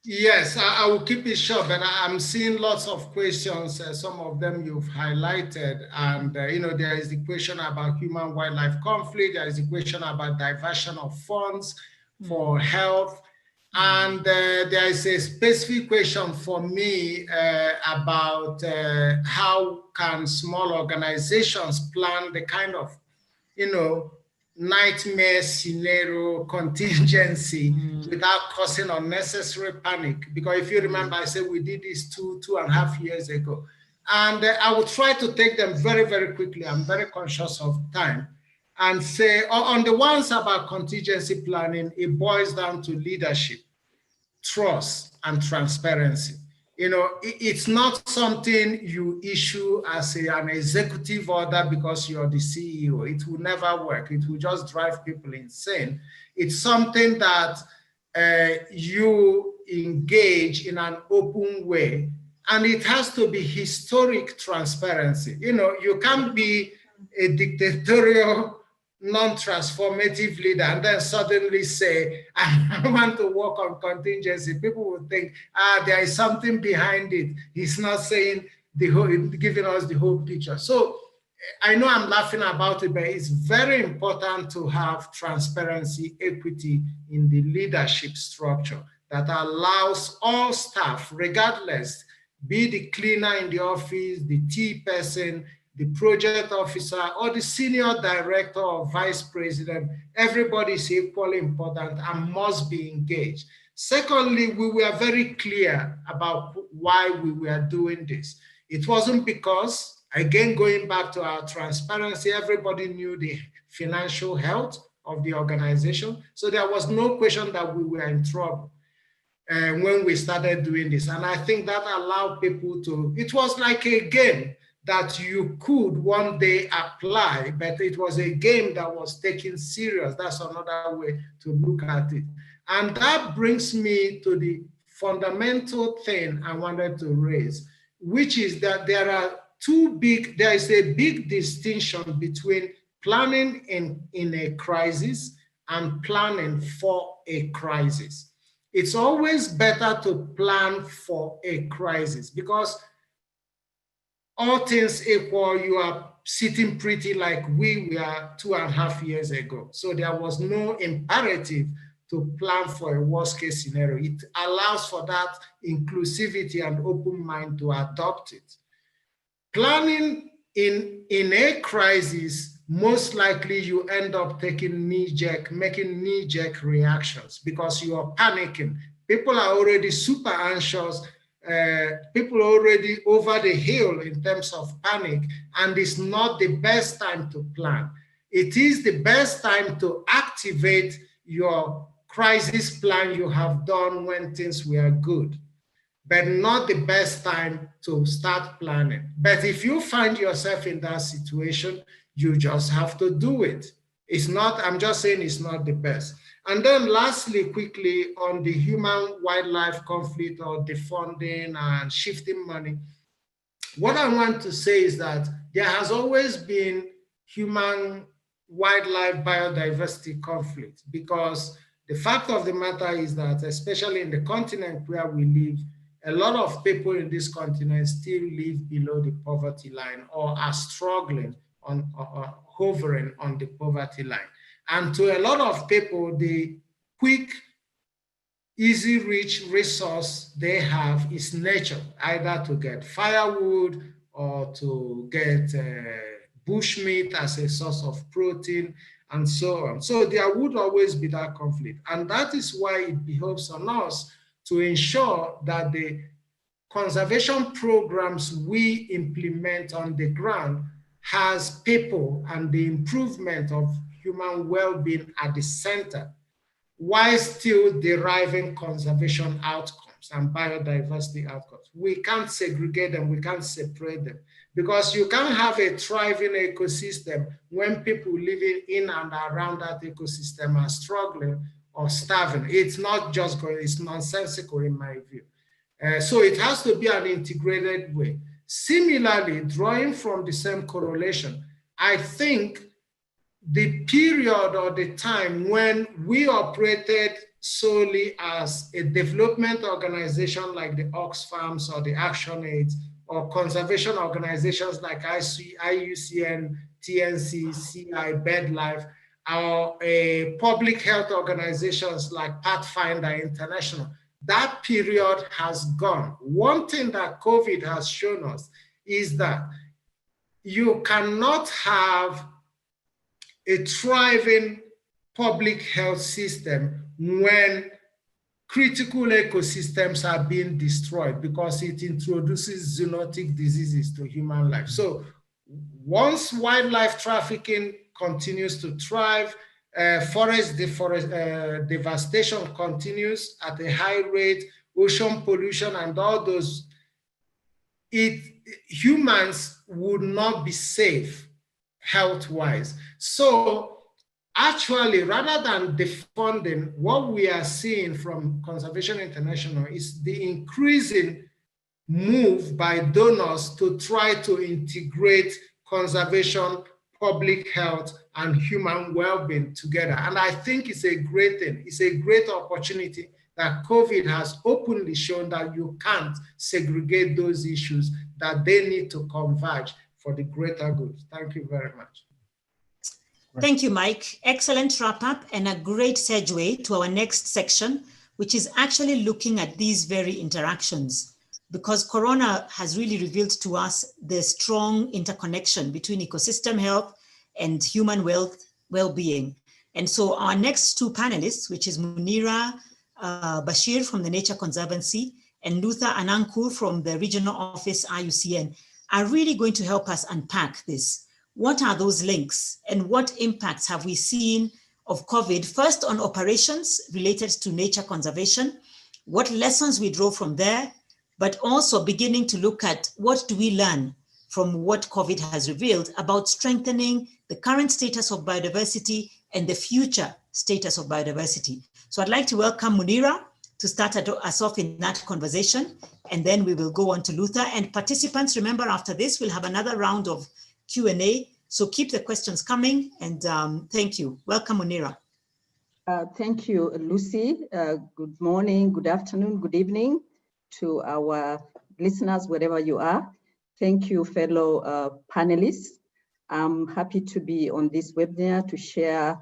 Speaker 4: Yes, I will keep it short, but I'm seeing lots of questions. Some of them you've highlighted, and there is the question about human-wildlife conflict. There is the question about diversion of funds for health, and there is a specific question for me about how can small organizations plan the kind of, nightmare scenario contingency without causing unnecessary panic. Because if you remember, I said we did this two and a half years ago. And I will try to take them very, very quickly. I'm very conscious of time. And say, on the ones about contingency planning, it boils down to leadership, trust, and transparency. It's not something you issue as an executive order because you're the CEO. It will never work. It will just drive people insane. It's something that you engage in an open way, and it has to be historic transparency. You can't be a dictatorial, non-transformative leader and then suddenly say, I want to work on contingency. People would think, there is something behind it. He's not saying giving us the whole picture. So I know I'm laughing about it, but it's very important to have transparency, equity in the leadership structure that allows all staff, regardless, be the cleaner in the office, the tea person, the project officer, or the senior director or vice president, everybody is equally important and must be engaged. Secondly, we were very clear about why we were doing this. It wasn't because, again, going back to our transparency, everybody knew the financial health of the organization. So there was no question that we were in trouble when we started doing this. And I think that allowed people to, it was like a game that you could one day apply, but it was a game that was taken serious. That's another way to look at it. And that brings me to the fundamental thing I wanted to raise, which is that there is a big distinction between planning in a crisis and planning for a crisis. It's always better to plan for a crisis because all things equal, you are sitting pretty like we were 2.5 years ago. So there was no imperative to plan for a worst case scenario. It allows for that inclusivity and open mind to adopt it. Planning in a crisis, most likely you end up making knee-jerk reactions because you are panicking. People are already super anxious. People are already over the hill in terms of panic, and it's not the best time to plan. It is the best time to activate your crisis plan you have done when things were good, but not the best time to start planning. But if you find yourself in that situation, you just have to do it. It's not, I'm just saying it's not the best. And then lastly, quickly on the human-wildlife conflict or defunding and shifting money, what I want to say is that there has always been human-wildlife biodiversity conflict, because the fact of the matter is that, especially in the continent where we live, a lot of people in this continent still live below the poverty line or are struggling on hovering on the poverty line. And to a lot of people, the quick, easy, rich resource they have is nature, either to get firewood or to get bushmeat as a source of protein and so on. So there would always be that conflict. And that is why it behoves on us to ensure that the conservation programs we implement on the ground has people and the improvement of human well-being at the center, while still deriving conservation outcomes and biodiversity outcomes. We can't segregate them, we can't separate them, because you can't have a thriving ecosystem when people living in and around that ecosystem are struggling or starving. It's not just going, it's nonsensical in my view. So it has to be an integrated way. Similarly, drawing from the same correlation, I think the period or the time when we operated solely as a development organization like the Oxfams or the ActionAid, or conservation organizations like IUCN, TNC, CI, BirdLife, or public health organizations like Pathfinder International, that period has gone. One thing that COVID has shown us is that you cannot have a thriving public health system when critical ecosystems are being destroyed, because it introduces zoonotic diseases to human life. So once wildlife trafficking continues to thrive, forest devastation continues at a high rate, ocean pollution and all those, humans would not be safe health-wise. So actually, rather than defunding, what we are seeing from Conservation International is the increasing move by donors to try to integrate conservation, public health, and human well-being together. And I think it's a great thing. It's a great opportunity that COVID has openly shown that you can't segregate those issues, that they need to converge for the greater good. Thank you very much.
Speaker 2: Thank you, Mike. Excellent wrap up and a great segue to our next section, which is actually looking at these very interactions, because Corona has really revealed to us the strong interconnection between ecosystem health and human well-being. And so our next two panelists, which is Munira Bashir from the Nature Conservancy and Luther Anankur from the Regional Office IUCN, are really going to help us unpack this. What are those links and what impacts have we seen of COVID, first on operations related to nature conservation, what lessons we draw from there, but also beginning to look at what do we learn from what COVID has revealed about strengthening the current status of biodiversity and the future status of biodiversity. So I'd like to welcome Munira to start us off in that conversation, and then we will go on to Luther. And participants, remember, after this, we'll have another round of Q&A. So keep the questions coming, and thank you. Welcome, Munira.
Speaker 5: Thank you, Lucy. Good morning, good afternoon, good evening to our listeners, wherever you are. Thank you, fellow panelists. I'm happy to be on this webinar to share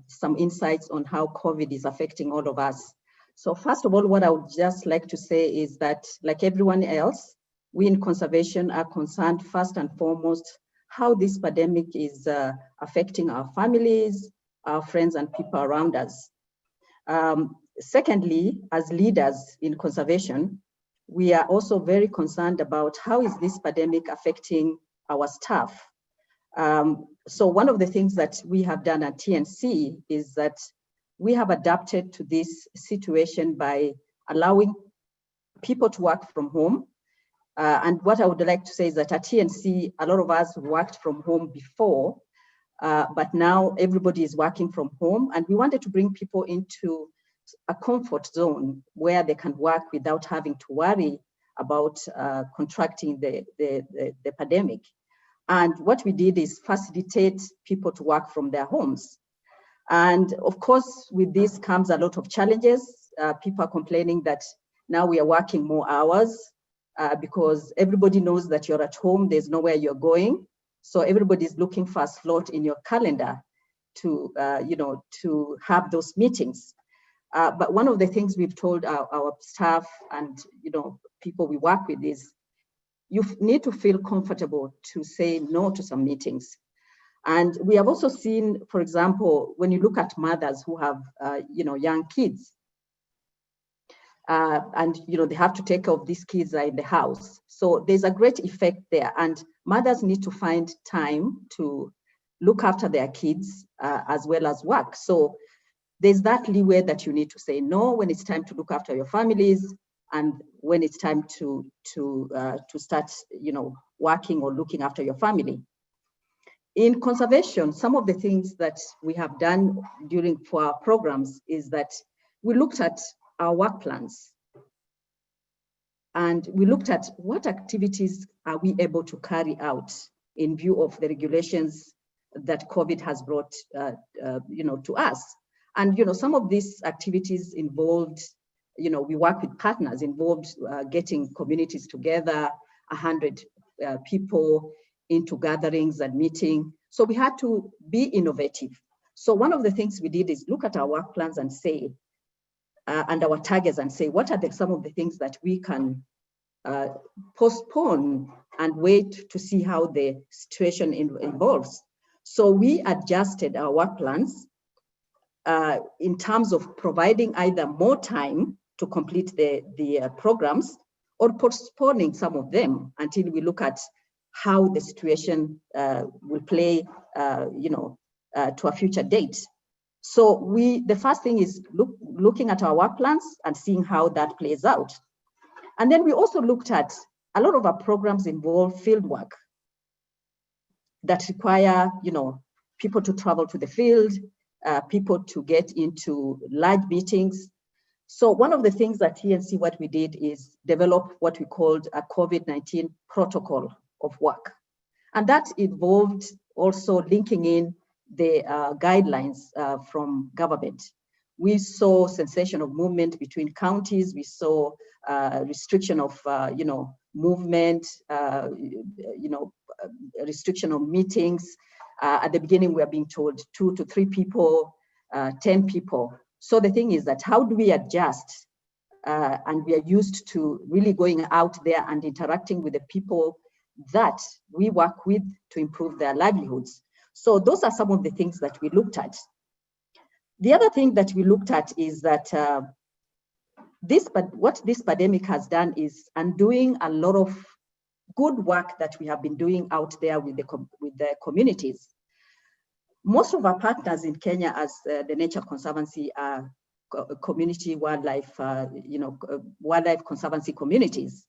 Speaker 5: some insights on how COVID is affecting all of us. So first of all, what I would just like to say is that, like everyone else, we in conservation are concerned first and foremost how this pandemic is affecting our families, our friends and people around us. Secondly, as leaders in conservation, we are also very concerned about how is this pandemic affecting our staff. So one of the things that we have done at TNC is that we have adapted to this situation by allowing people to work from home. And what I would like to say is that at TNC, a lot of us worked from home before, but now everybody is working from home, and we wanted to bring people into a comfort zone where they can work without having to worry about contracting the pandemic. And what we did is facilitate people to work from their homes. And of course, with this comes a lot of challenges. People are complaining that now we are working more hours because everybody knows that you're at home, there's nowhere you're going. So everybody's looking for a slot in your calendar to, to have those meetings. But one of the things we've told our staff and, people we work with is you need to feel comfortable to say no to some meetings. And we have also seen, for example, when you look at mothers who have, young kids, and they have to take care of these kids in the house. So there's a great effect there, and mothers need to find time to look after their kids as well as work. So there's that leeway that you need to say no when it's time to look after your families, and when it's time to start, working or looking after your family. In conservation, some of the things that we have done for our programs is that we looked at our work plans, and we looked at what activities are we able to carry out in view of the regulations that COVID has brought, to us. And some of these activities involved, we work with partners, involved getting communities together, 100 people into gatherings and meeting. So we had to be innovative. So one of the things we did is look at our work plans and say, and our targets and say, what are some of the things that we can postpone and wait to see how the situation evolves. So we adjusted our work plans in terms of providing either more time to complete the programs or postponing some of them until we look at how the situation will play, to a future date. So the first thing is looking at our work plans and seeing how that plays out. And then we also looked at a lot of our programs involve field work that require, people to travel to the field, people to get into large meetings. So one of the things at TNC, what we did is develop what we called a COVID-19 protocol of work. And that involved also linking in the guidelines from government. We saw cessation of movement between counties. We saw restriction of, movement, restriction of meetings. At the beginning, we are being told 2 to 3 people, 10 people. So the thing is that how do we adjust? And we are used to really going out there and interacting with the people that we work with to improve their livelihoods. So those are some of the things that we looked at. The other thing that we looked at is that what this pandemic has done is undoing a lot of good work that we have been doing out there with the communities. Most of our partners in Kenya as the Nature Conservancy are community wildlife, wildlife conservancy communities.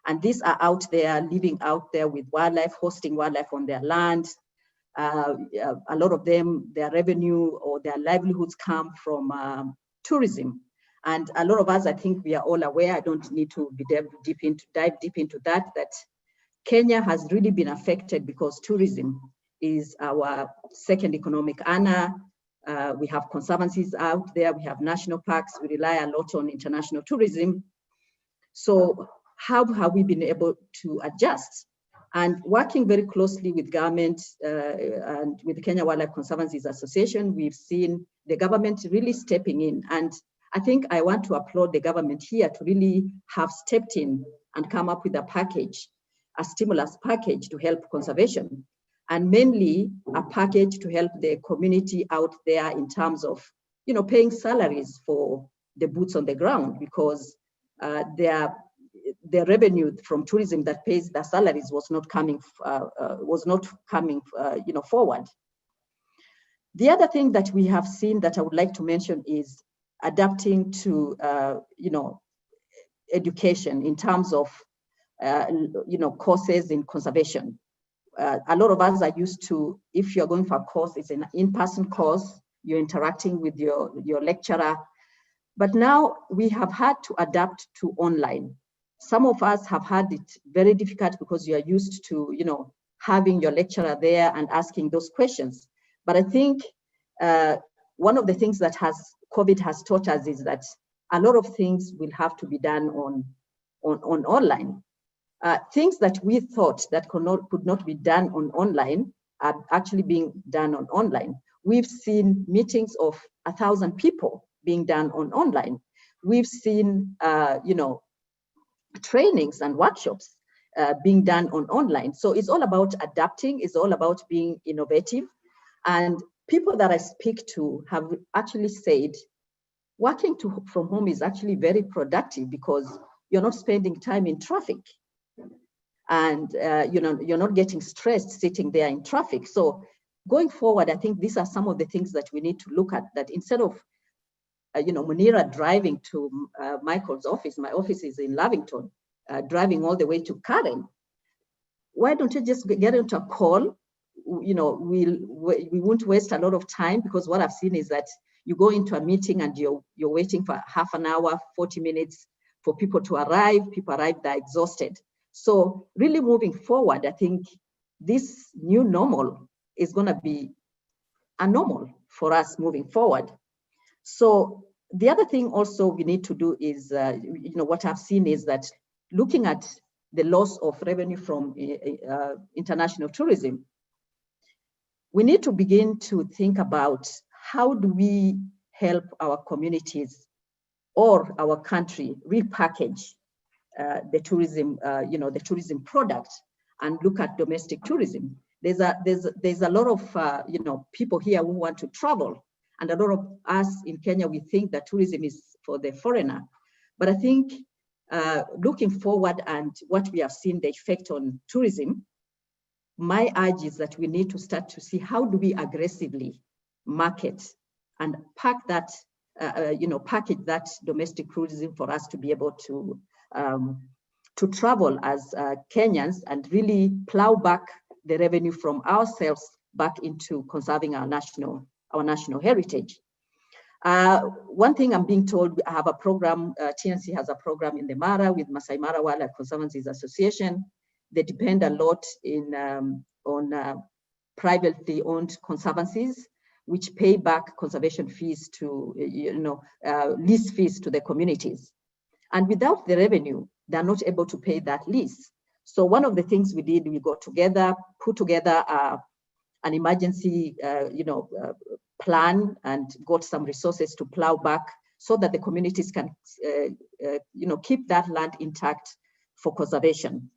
Speaker 5: And these are out there, living out there with wildlife, hosting wildlife on their land. A lot of them, their revenue or their livelihoods come from tourism. And a lot of us, I think we are all aware, I don't need to dive deep into that Kenya has really been affected because tourism is our second economic earner. We have conservancies out there, we have national parks, we rely a lot on international tourism. So how have we been able to adjust? And working very closely with government and with the Kenya Wildlife Conservancies Association, we've seen the government really stepping in. And I think I want to applaud the government here to really have stepped in and come up with a package, a stimulus package to help conservation. And mainly a package to help the community out there in terms of, paying salaries for the boots on the ground, because the revenue from tourism that pays their salaries was not coming forward. The other thing that we have seen that I would like to mention is adapting to, education in terms of, courses in conservation. a lot of us are used to, if you're going for a course, it's an in-person course, you're interacting with your lecturer. But now we have had to adapt to online. Some of us have had it very difficult because you are used to, having your lecturer there and asking those questions. But I think one of the things that COVID has taught us is that a lot of things will have to be done on online. Things that we thought that could not be done on online are actually being done on online. We've seen meetings of 1,000 people being done on online. We've seen, trainings and workshops being done on online. So it's all about adapting. It's all about being innovative. And people that I speak to have actually said, working from home is actually very productive because you're not spending time in traffic. And you're not getting stressed sitting there in traffic. So going forward, I think these are some of the things that we need to look at, that instead of Munira driving to Michael's office, my office is in Lavington, driving all the way to Karen, why don't you just get into a call? We won't waste a lot of time, because what I've seen is that you go into a meeting and you're waiting for half an hour, 40 minutes for people to arrive. People arrive, they're exhausted. So really moving forward, I think this new normal is going to be a normal for us moving forward. So the other thing also we need to do is, what I've seen is that looking at the loss of revenue from international tourism, we need to begin to think about how do we help our communities or our country repackage the tourism, the tourism product, and look at domestic tourism. There's a lot of people here who want to travel, and a lot of us in Kenya, we think that tourism is for the foreigner. But I think looking forward and what we have seen the effect on tourism, my urge is that we need to start to see how do we aggressively market and package that domestic tourism for us to be able to travel as Kenyans and really plow back the revenue from ourselves back into conserving our national heritage. One thing I'm being told, I have a program, TNC has a program in the Mara with Masai Mara Wildlife Conservancies Association. They depend a lot on privately owned conservancies, which pay back conservation fees to, lease fees to the communities. And without the revenue, they're not able to pay that lease. So one of the things we did, we got together, put together an emergency, plan, and got some resources to plow back so that the communities can, keep that land intact for conservation.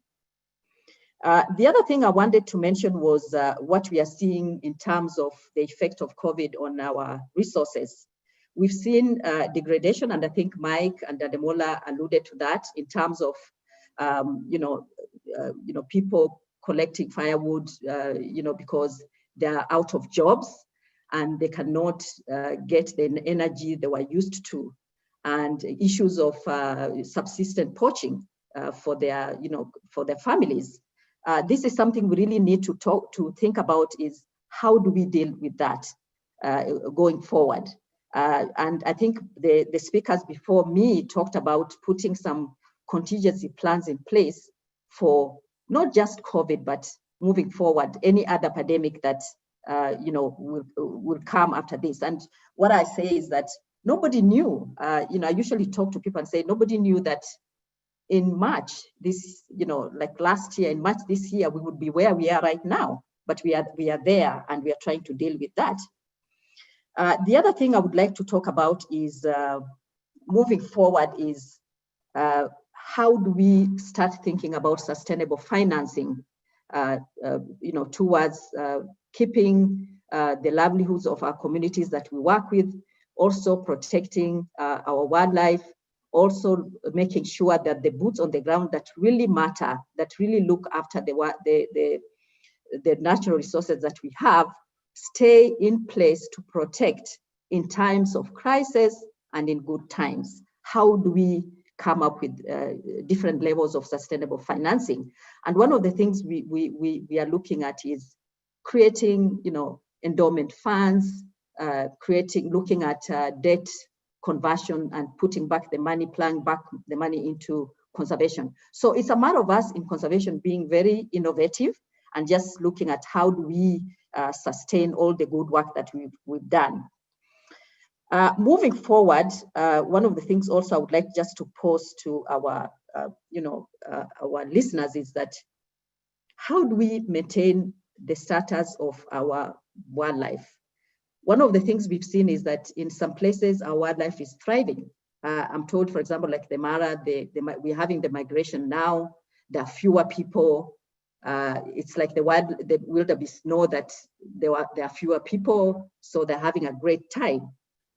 Speaker 5: The other thing I wanted to mention was what we are seeing in terms of the effect of COVID on our resources. We've seen degradation, and I think Mike and Ademola alluded to that in terms of, people collecting firewood, because they're out of jobs and they cannot get the energy they were used to, and issues of subsistent poaching for their families. This is something we really need to think about, is how do we deal with that going forward? And I think the speakers before me talked about putting some contingency plans in place for not just COVID, but moving forward, any other pandemic that will come after this. And what I say is that nobody knew, I usually talk to people and say, nobody knew that in March, like last year, in March this year, we would be where we are right now, but we are there and we are trying to deal with that. The other thing I would like to talk about is moving forward is how do we start thinking about sustainable financing, towards keeping the livelihoods of our communities that we work with, also protecting our wildlife, also making sure that the boots on the ground that really matter, that really look after the natural resources that we have, stay in place to protect in times of crisis and in good times. How do we come up with different levels of sustainable financing. And one of the things we are looking at is creating, endowment funds, looking at debt conversion and putting back the money, plowing back the money into conservation. So it's a matter of us in conservation being very innovative and just looking at how do we sustain all the good work that we've done. Moving forward, one of the things also I would like just to pose to our listeners is that how do we maintain the status of our wildlife? One of the things we've seen is that in some places our wildlife is thriving. I'm told, for example, like the Mara, we're having the migration now. There are fewer people. It's like the wildebeest know that there are fewer people, so they're having a great time.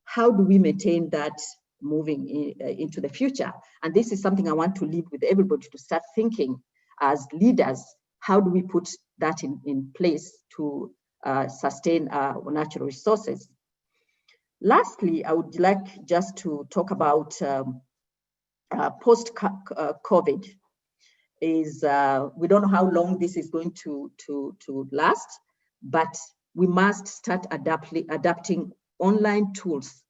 Speaker 5: How do we maintain that moving into the future? And this is something I want to leave with everybody to start thinking as leaders. How do we put that in place to sustain our natural resources? Lastly, I would like just to talk about post-COVID. We don't know how long this is going to last, but we must start adapting online tools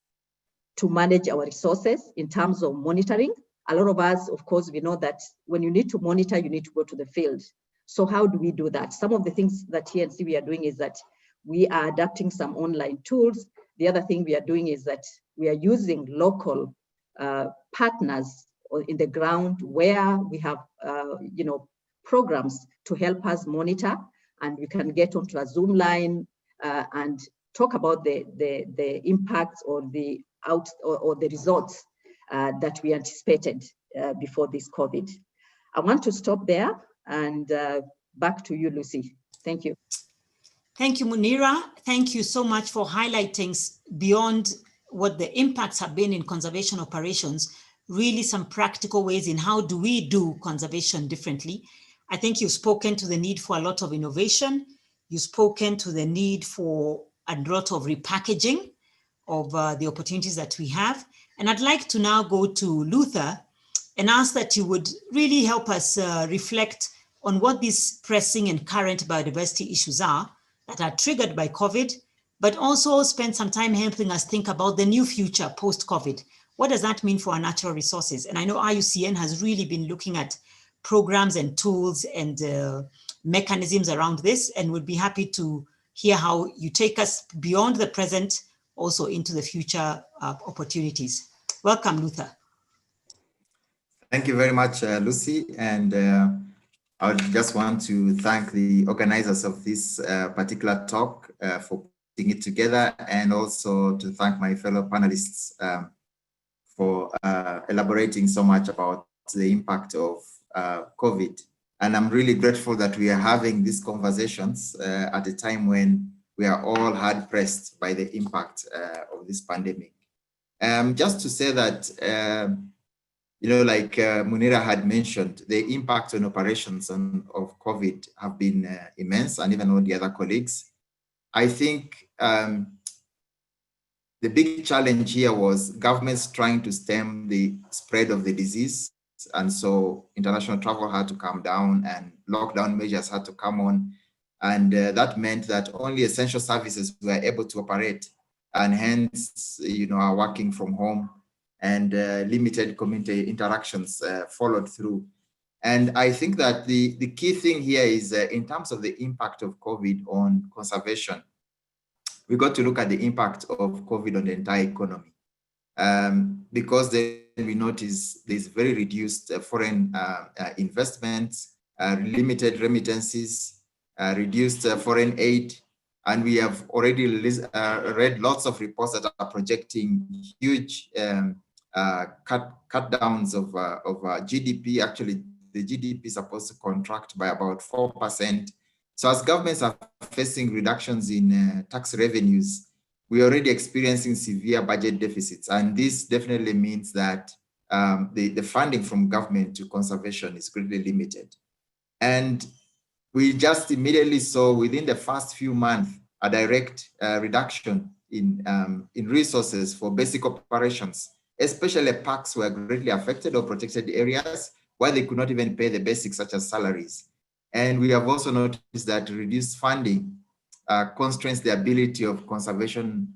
Speaker 5: to manage our resources in terms of monitoring. A lot of us, of course, we know that when you need to monitor, you need to go to the field. So how do we do that? Some of the things that TNC we are doing is that we are adapting some online tools. The other thing we are doing is that we are using local partners in the ground where we have programs to help us monitor, and we can get onto a Zoom line and talk about the impacts or the results that we anticipated before this COVID. I want to stop there and back to you, Lucy. Thank you.
Speaker 2: Thank you, Munira. Thank you so much for highlighting beyond what the impacts have been in conservation operations, really some practical ways in how do we do conservation differently. I think you've spoken to the need for a lot of innovation. You've spoken to the need for a lot of repackaging of the opportunities that we have. And I'd like to now go to Luther and ask that you would really help us reflect on what these pressing and current biodiversity issues are that are triggered by COVID, but also spend some time helping us think about the new future post-COVID. What does that mean for our natural resources? And I know IUCN has really been looking at programs and tools and mechanisms around this, and would be happy to hear how you take us beyond the present, also into the future opportunities. Welcome, Luther.
Speaker 6: Thank you very much, Lucy. And I just want to thank the organizers of this particular talk for putting it together, and also to thank my fellow panelists for elaborating so much about the impact of COVID. And I'm really grateful that we are having these conversations at a time when we are all hard pressed by the impact of this pandemic. Just to say that, like Munira had mentioned, the impact on operations of COVID have been immense, and even all the other colleagues. I think the big challenge here was governments trying to stem the spread of the disease. And so international travel had to come down and lockdown measures had to come on. And that meant that only essential services were able to operate, and hence, are working from home, and limited community interactions followed through. And I think that the key thing here is in terms of the impact of COVID on conservation, we got to look at the impact of COVID on the entire economy. Because then we notice there's very reduced foreign investments, limited remittances, reduced foreign aid. And we have already read lots of reports that are projecting huge cut downs of GDP. Actually, the GDP is supposed to contract by about 4%. So as governments are facing reductions in tax revenues, we're already experiencing severe budget deficits. And this definitely means that the funding from government to conservation is greatly limited. And we just immediately saw within the first few months a direct reduction in resources for basic operations especially parks were greatly affected, or protected areas, where they could not even pay the basics such as salaries. And we have also noticed that reduced funding constrains the ability of conservation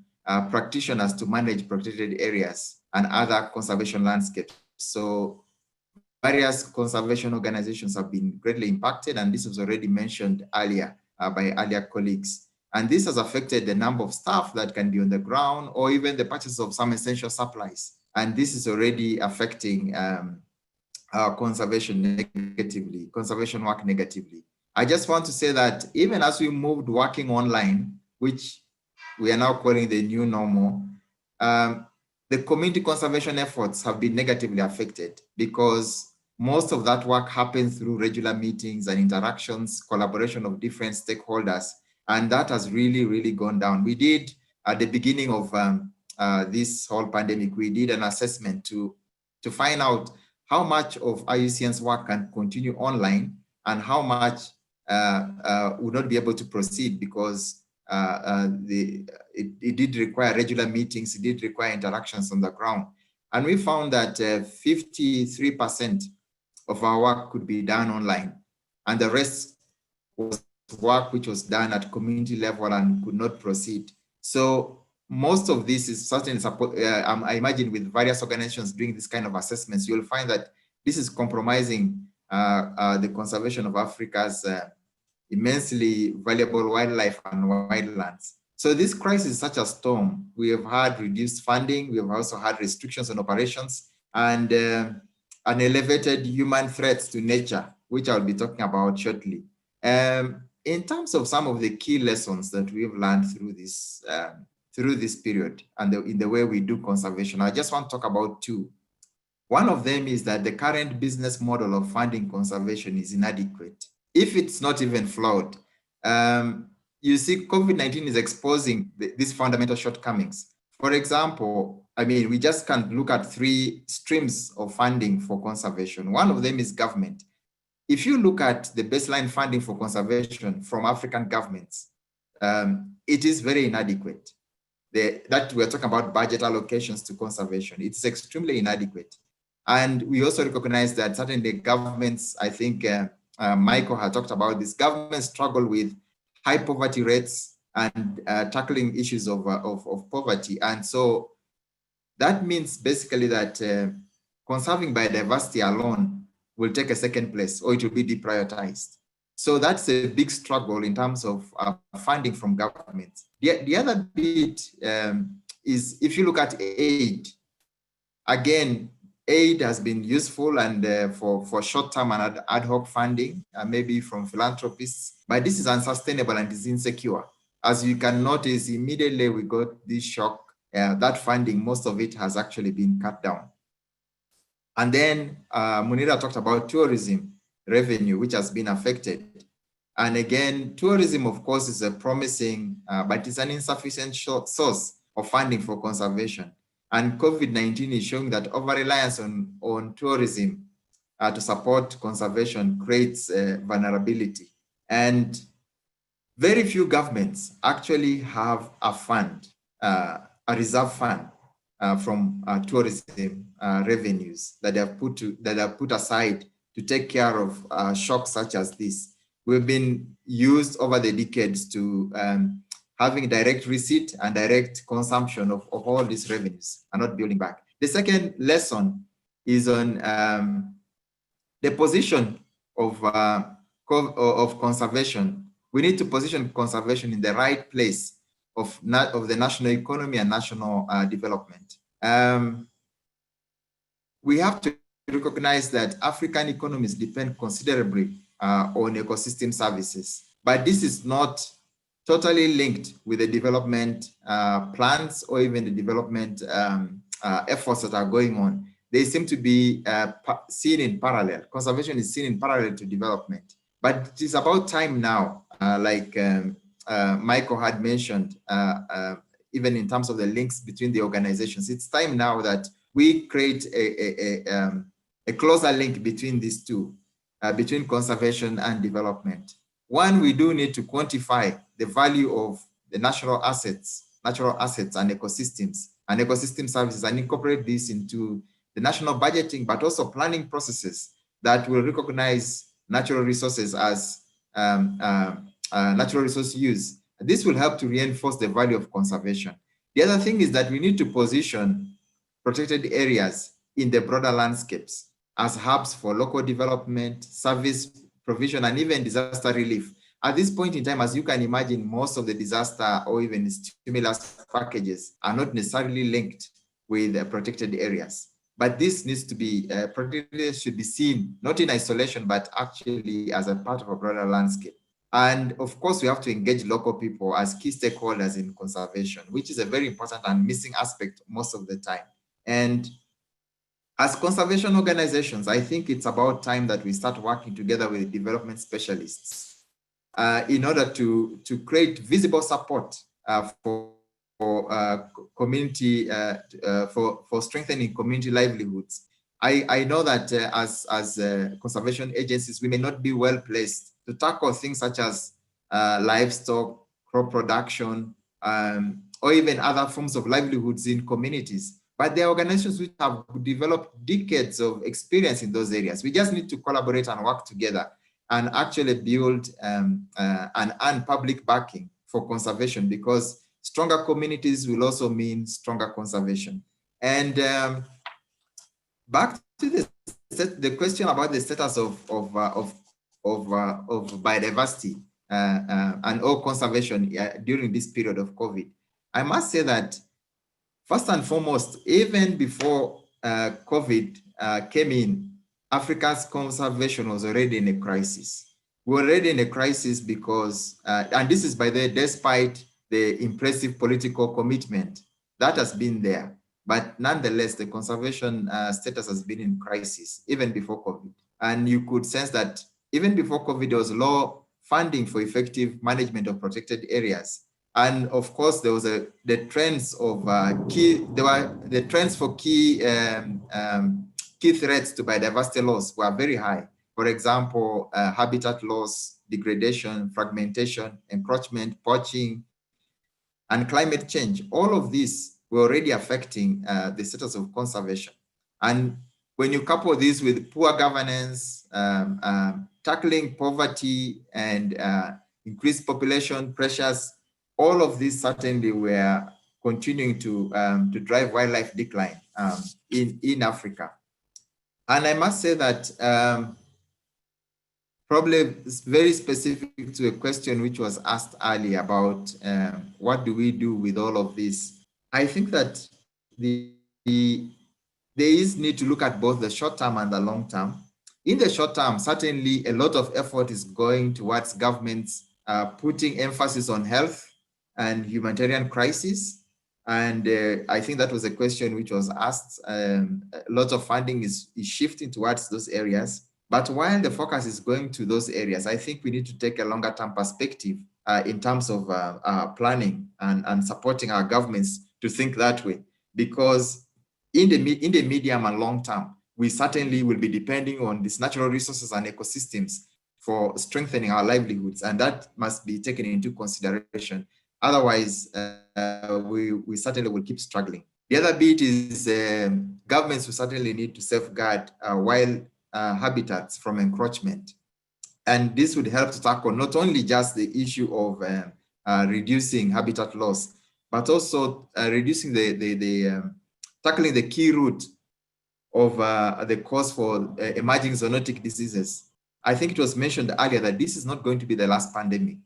Speaker 6: practitioners to manage protected areas and other conservation landscapes. So various conservation organizations have been greatly impacted, and this was already mentioned earlier by earlier colleagues. And this has affected the number of staff that can be on the ground, or even the purchase of some essential supplies. And this is already affecting our conservation work negatively. I just want to say that even as we moved working online, which we are now calling the new normal, the community conservation efforts have been negatively affected, because most of that work happens through regular meetings and interactions, collaboration of different stakeholders, and that has really, really gone down. We did, at the beginning of this whole pandemic, we did an assessment to find out how much of IUCN's work can continue online and how much would not be able to proceed, because it did require regular meetings, it did require interactions on the ground. And we found that 53% of our work could be done online, and the rest was work which was done at community level and could not proceed. So most of this is certainly support. I imagine with various organizations doing this kind of assessments, you'll find that this is compromising the conservation of Africa's immensely valuable wildlife and wildlands. So this crisis is such a storm. We have had reduced funding. We have also had restrictions on operations, and an elevated human threats to nature, which I'll be talking about shortly. In terms of some of the key lessons that we've learned through this period and in the way we do conservation, I just want to talk about two. One of them is that the current business model of funding conservation is inadequate, if it's not even flawed. You see, COVID-19 is exposing these fundamental shortcomings. For example, I mean, we just can't look at three streams of funding for conservation. One of them is government. If you look at the baseline funding for conservation from African governments, it is very inadequate. That we're talking about budget allocations to conservation, it's extremely inadequate. And we also recognize that certainly governments, I think Michael had talked about this, governments struggle with high poverty rates and tackling issues of poverty. And so that means basically that conserving biodiversity alone will take a second place, or it will be deprioritized. So that's a big struggle in terms of funding from governments. The other bit is, if you look at aid, again, aid has been useful and for short-term and ad hoc funding, maybe from philanthropists, but this is unsustainable and is insecure. As you can notice, immediately we got this shock, that funding, most of it has actually been cut down. And then Munira talked about tourism revenue, which has been affected. And again, tourism, of course, is a promising, but it's an insufficient source of funding for conservation. And COVID-19 is showing that over-reliance on tourism to support conservation creates vulnerability. And very few governments actually have a fund, a reserve fund from tourism revenues that are put aside to take care of shocks such as this. We've been used over the decades to having direct receipt and direct consumption of all these revenues and not building back. The second lesson is on the position of conservation. We need to position conservation in the right place of the national economy and national development. We have to recognize that African economies depend considerably on ecosystem services, but this is not totally linked with the development plans or even the development efforts that are going on. They seem to be seen in parallel. Conservation is seen in parallel to development. But it is about time now, like Michael had mentioned, even in terms of the links between the organizations, it's time now that we create a closer link between these two, between conservation and development. One, we do need to quantify the value of the natural assets and ecosystems and ecosystem services and incorporate this into the national budgeting, but also planning processes that will recognize natural resources as natural resource use. This will help to reinforce the value of conservation. The other thing is that we need to position protected areas in the broader landscapes as hubs for local development, service provision, and even disaster relief. At this point in time, as you can imagine, most of the disaster or even stimulus packages are not necessarily linked with protected areas. But this needs to be, protected areas should be seen not in isolation, but actually as a part of a broader landscape. And of course, we have to engage local people as key stakeholders in conservation, which is a very important and missing aspect most of the time. And as conservation organizations, I think it's about time that we start working together with development specialists in order to create visible support for community, for strengthening community livelihoods. I know that as conservation agencies, we may not be well placed to tackle things such as livestock, crop production, or even other forms of livelihoods in communities. But there are organizations which have developed decades of experience in those areas. We just need to collaborate and work together and actually build and earn public backing for conservation, because stronger communities will also mean stronger conservation. And back to the question about the status of biodiversity and all conservation during this period of COVID, I must say that first and foremost, even before COVID came in, Africa's conservation was already in a crisis. We were already in a crisis because, and this is by the way, despite the impressive political commitment that has been there, but nonetheless, the conservation status has been in crisis even before COVID. And you could sense that even before COVID, there was low funding for effective management of protected areas. And of course, there was the trends of the trends for key threats to biodiversity loss were very high. For example, habitat loss, degradation, fragmentation, encroachment, poaching, and climate change. All of these were already affecting the status of conservation. And when you couple this with poor governance, tackling poverty, and increased population pressures, all of these certainly were continuing to drive wildlife decline in Africa. And I must say that probably it's very specific to a question which was asked earlier about what do we do with all of this? I think that there is need to look at both the short term and the long term. In the short term, certainly a lot of effort is going towards governments putting emphasis on health and humanitarian crisis. And I think that was a question which was asked. A lot of funding is shifting towards those areas. But while the focus is going to those areas, I think we need to take a longer term perspective in terms of planning and supporting our governments to think that way. Because in the medium and long term, we certainly will be depending on these natural resources and ecosystems for strengthening our livelihoods. And that must be taken into consideration. Otherwise, we certainly will keep struggling. The other bit is governments will certainly need to safeguard wild habitats from encroachment. And this would help to tackle not only just the issue of reducing habitat loss, but also reducing tackling the key root of the cause for emerging zoonotic diseases. I think it was mentioned earlier that this is not going to be the last pandemic.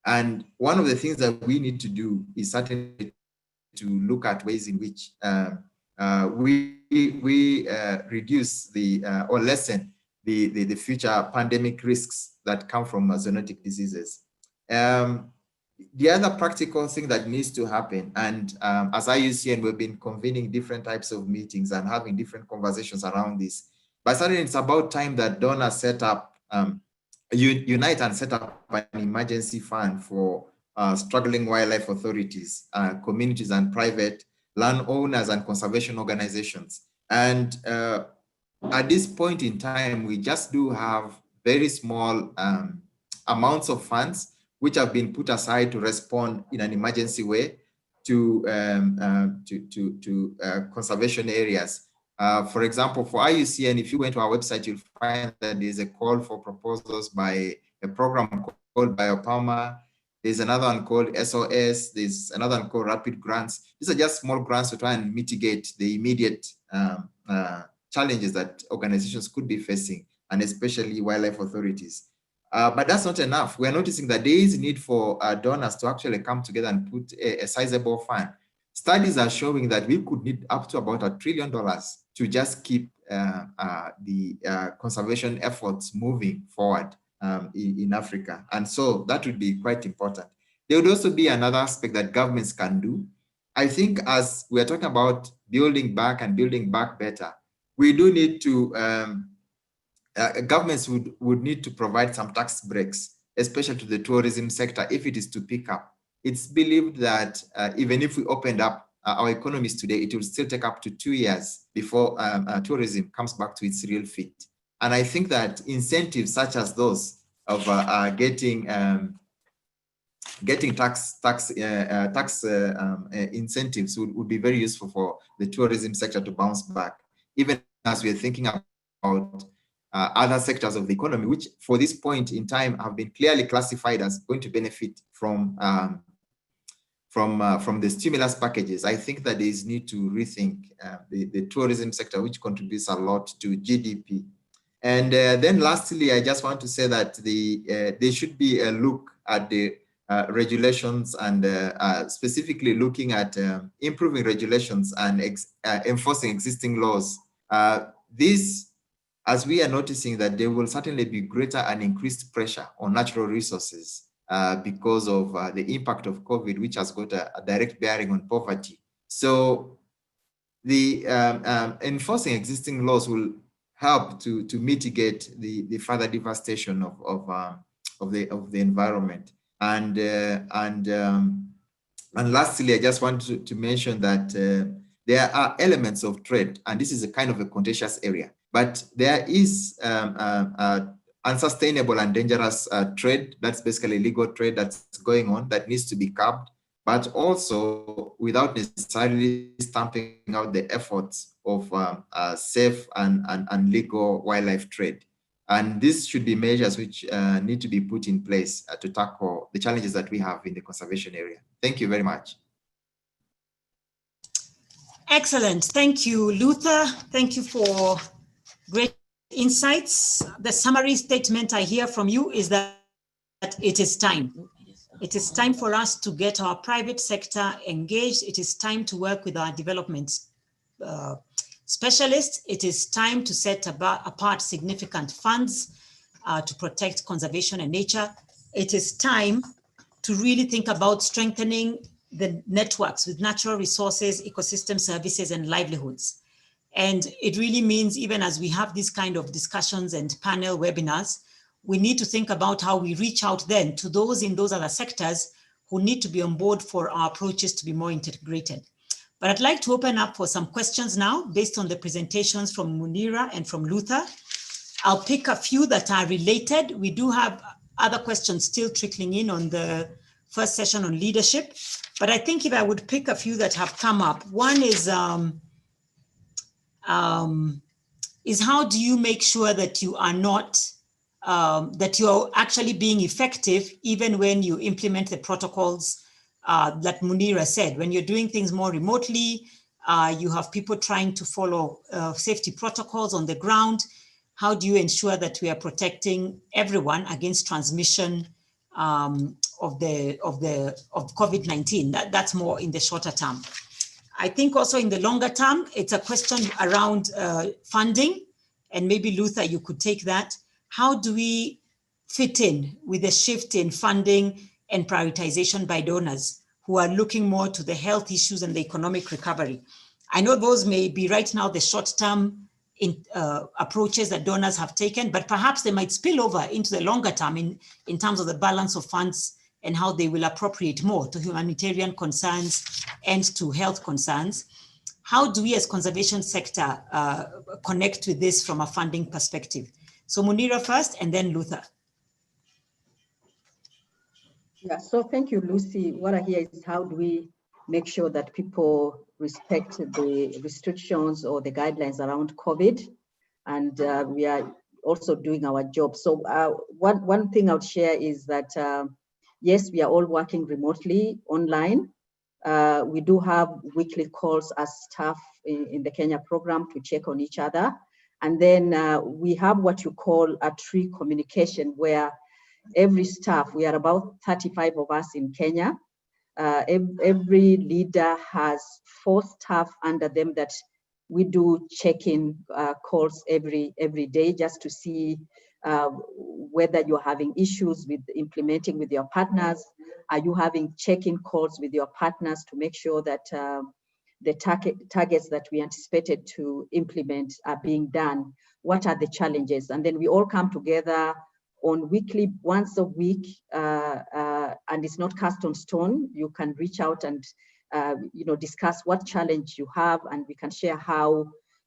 Speaker 6: And one of the things that we need to do is certainly to look at ways in which we reduce or lessen the future pandemic risks that come from zoonotic diseases. The other practical thing that needs to happen, and as IUCN, we've been convening different types of meetings and having different conversations around this. But certainly it's about time that donors set up, unite and set up an emergency fund for struggling wildlife authorities, communities and private landowners and conservation organizations. And at this point in time, we just do have very small amounts of funds which have been put aside to respond in an emergency way. to conservation areas. For example, for IUCN, if you went to our website, you'll find that there's a call for proposals by a program called Biopower. There's another one called SOS. There's another one called Rapid Grants. These are just small grants to try and mitigate the immediate challenges that organizations could be facing, and especially wildlife authorities. But that's not enough. We're noticing that there is need for donors to actually come together and put a sizable fund. Studies are showing that we could need up to about $1 trillion to just keep the conservation efforts moving forward in Africa. And so that would be quite important. There would also be another aspect that governments can do. I think as we're talking about building back and building back better, we do need to, governments would need to provide some tax breaks, especially to the tourism sector, if it is to pick up. It's believed that even if we opened up our economies today, it will still take up to 2 years before tourism comes back to its real feet. And I think that incentives such as those of getting tax incentives would be very useful for the tourism sector to bounce back, even as we're thinking about other sectors of the economy, which for this point in time have been clearly classified as going to benefit from the stimulus packages. I think that there is need to rethink the tourism sector, which contributes a lot to GDP. And then lastly, I just want to say that there should be a look at the regulations and specifically looking at improving regulations and enforcing existing laws. This, as we are noticing that there will certainly be greater and increased pressure on natural resources because of the impact of COVID, which has got a direct bearing on poverty. So the enforcing existing laws will help to mitigate the further devastation of the environment. And lastly, I just want to mention that there are elements of trade, and this is a kind of a contentious area, but there is unsustainable and dangerous trade. That's basically illegal trade that's going on that needs to be curbed, but also without necessarily stamping out the efforts of safe and legal wildlife trade. And this should be measures which need to be put in place to tackle the challenges that we have in the conservation area. Thank you very much.
Speaker 2: Excellent. Thank you, Luther. Thank you for great insights. The summary statement I hear from you is that it is time. It is time for us to get our private sector engaged. It is time to work with our development specialists. It is time to set apart significant funds to protect conservation and nature. It is time to really think about strengthening the networks with natural resources, ecosystem services, and livelihoods. And it really means, even as we have these kind of discussions and panel webinars, we need to think about how we reach out then to those in those other sectors who need to be on board for our approaches to be more integrated. But I'd like to open up for some questions now based on the presentations from Munira and from Luther. I'll pick a few that are related. We do have other questions still trickling in on the first session on leadership, but I think if I would pick a few that have come up, one is how do you make sure that you are not, that you're actually being effective even when you implement the protocols that Munira said. When you're doing things more remotely, you have people trying to follow safety protocols on the ground. How do you ensure that we are protecting everyone against transmission of COVID-19? That's more in the shorter term. I think also in the longer term, it's a question around funding, and maybe Luther, you could take that. How do we fit in with the shift in funding and prioritization by donors who are looking more to the health issues and the economic recovery? I know those may be right now the short-term approaches that donors have taken, but perhaps they might spill over into the longer term in terms of the balance of funds and how they will appropriate more to humanitarian concerns and to health concerns. How do we as conservation sector connect with this from a funding perspective? So Munira first and then Luther.
Speaker 5: Yeah, so thank you, Lucy. What I hear is how do we make sure that people respect the restrictions or the guidelines around COVID. And we are also doing our job. So one thing I would share is that, yes, we are all working remotely online. We do have weekly calls as staff in the Kenya program to check on each other. And then we have what you call a tree communication, where every staff, we are about 35 of us in Kenya. Every leader has 4 staff under them that we do check-in calls every day, just to see whether you're having issues with implementing with your partners. Are you having check-in calls with your partners to make sure that the targets that we anticipated to implement are being done? What are the challenges? And then we all come together on weekly, once a week, and it's not cast on stone. You can reach out and discuss what challenge you have, and we can share how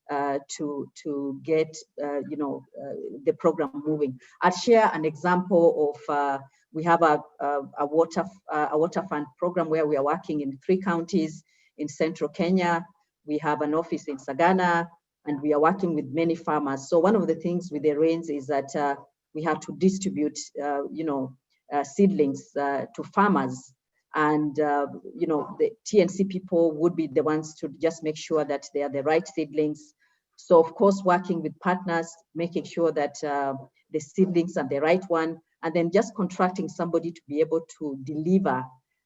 Speaker 5: to get the program moving. I'll share an example of we have a water fund program where we are working in 3 counties in central Kenya. We have an office in Sagana, and we are working with many farmers. So one of the things with the rains is that we have to distribute seedlings to farmers. And the TNC people would be the ones to just make sure that they are the right seedlings. So of course, working with partners, making sure that the seedlings are the right one, and then just contracting somebody to be able to deliver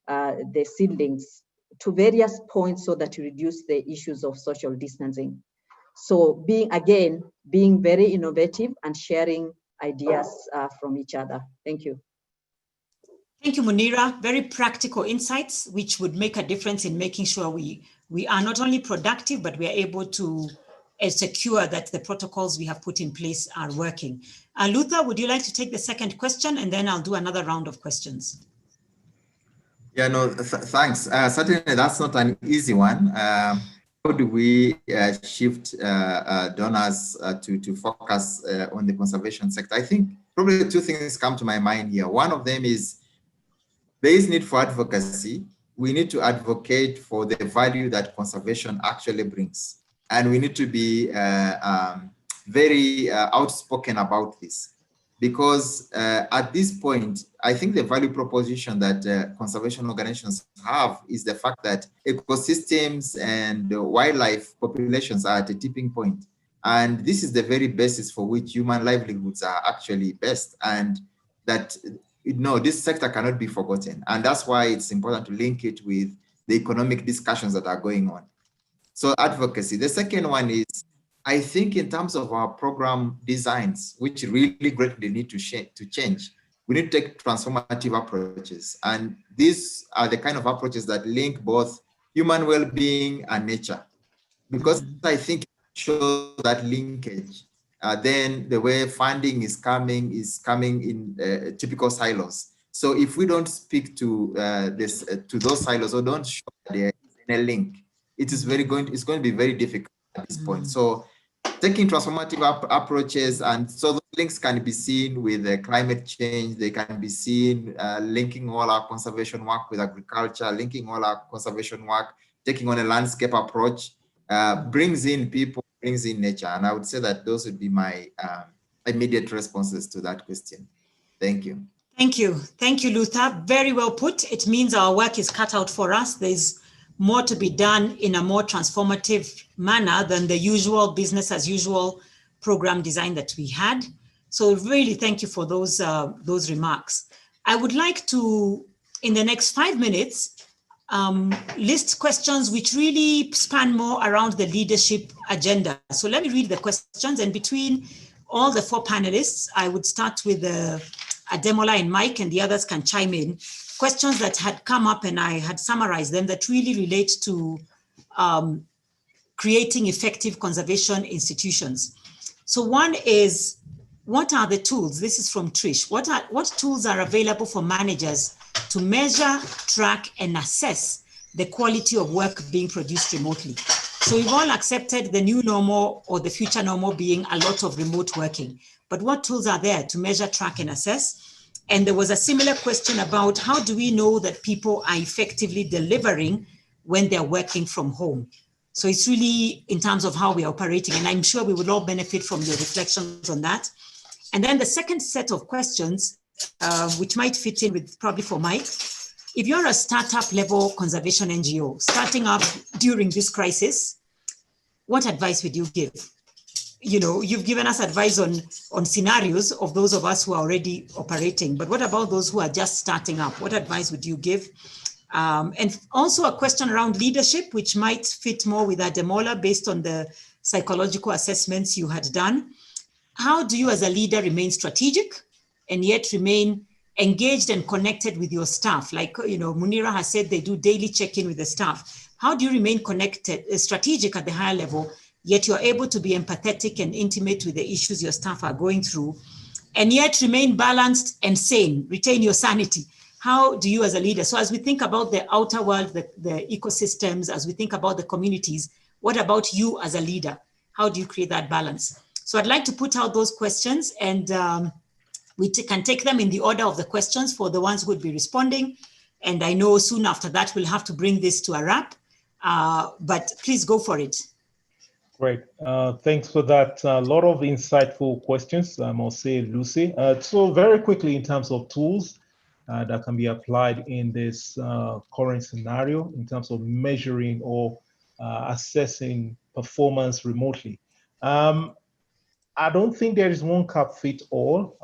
Speaker 5: the seedlings to various points so that you reduce the issues of social distancing. So being very innovative and sharing ideas from each other. Thank you.
Speaker 2: Thank you, Munira. Very practical insights, which would make a difference in making sure we are not only productive, but we are able to secure that the protocols we have put in place are working. Luther, would you like to take the second question? And then I'll do another round of questions.
Speaker 6: Yeah, no, thanks. Certainly that's not an easy one. How do we shift donors to focus on the conservation sector? I think probably 2 things come to my mind here. One of them is there is need for advocacy. We need to advocate for the value that conservation actually brings. And we need to be very outspoken about this. Because at this point, I think the value proposition that conservation organizations have is the fact that ecosystems and wildlife populations are at a tipping point. And this is the very basis for which human livelihoods are actually best. And that, this sector cannot be forgotten. And that's why it's important to link it with the economic discussions that are going on. So advocacy. The second one is, I think in terms of our program designs, which really greatly need to change, we need to take transformative approaches. And these are the kind of approaches that link both human well-being and nature. Because I think it shows that linkage, then the way funding is coming in typical silos. So if we don't speak to those silos or don't show that there is a link, it's going to be very difficult at this point. So taking transformative approaches, and so those links can be seen with climate change, they can be seen linking all our conservation work with agriculture, linking all our conservation work, taking on a landscape approach, brings in people, brings in nature. And I would say that those would be my immediate responses to that question. Thank you.
Speaker 2: Thank you. Thank you, Luther. Very well put. It means our work is cut out for us. There's more to be done in a more transformative manner than the usual business as usual program design that we had. So really thank you for those remarks. I would like to, in the next 5 minutes, list questions which really span more around the leadership agenda. So let me read the questions, and between all the 4 panelists, I would start with Ademola and Mike, and the others can chime in. Questions that had come up, and I had summarized them, that really relate to creating effective conservation institutions. So one is, what are the tools? This is from Trish. What tools are available for managers to measure, track, and assess the quality of work being produced remotely? So we've all accepted the new normal, or the future normal, being a lot of remote working. But what tools are there to measure, track, and assess? And there was a similar question about how do we know that people are effectively delivering when they're working from home. So it's really in terms of how we're operating, and I'm sure we will all benefit from your reflections on that. And then the second set of questions, which might fit in with probably for Mike, if you're a startup level conservation NGO starting up during this crisis, what advice would you give? You know, you've given us advice on scenarios of those of us who are already operating, but what about those who are just starting up? What advice would you give? And also a question around leadership, which might fit more with Ademola based on the psychological assessments you had done. How do you as a leader remain strategic and yet remain engaged and connected with your staff? Like, you know, Munira has said they do daily check-in with the staff. How do you remain connected, strategic at the higher level, yet you're able to be empathetic and intimate with the issues your staff are going through, and yet remain balanced and sane, retain your sanity? How do you as a leader? So as we think about the outer world, the ecosystems, as we think about the communities, what about you as a leader? How do you create that balance? So I'd like to put out those questions, and we can take them in the order of the questions for the ones who would be responding. And I know soon after that, we'll have to bring this to a wrap, but please go for it.
Speaker 3: Great. Thanks for that. A lot of insightful questions, I must say, Lucy. So very quickly, in terms of tools that can be applied in this current scenario, in terms of measuring or assessing performance remotely. I don't think there is one cap fit all.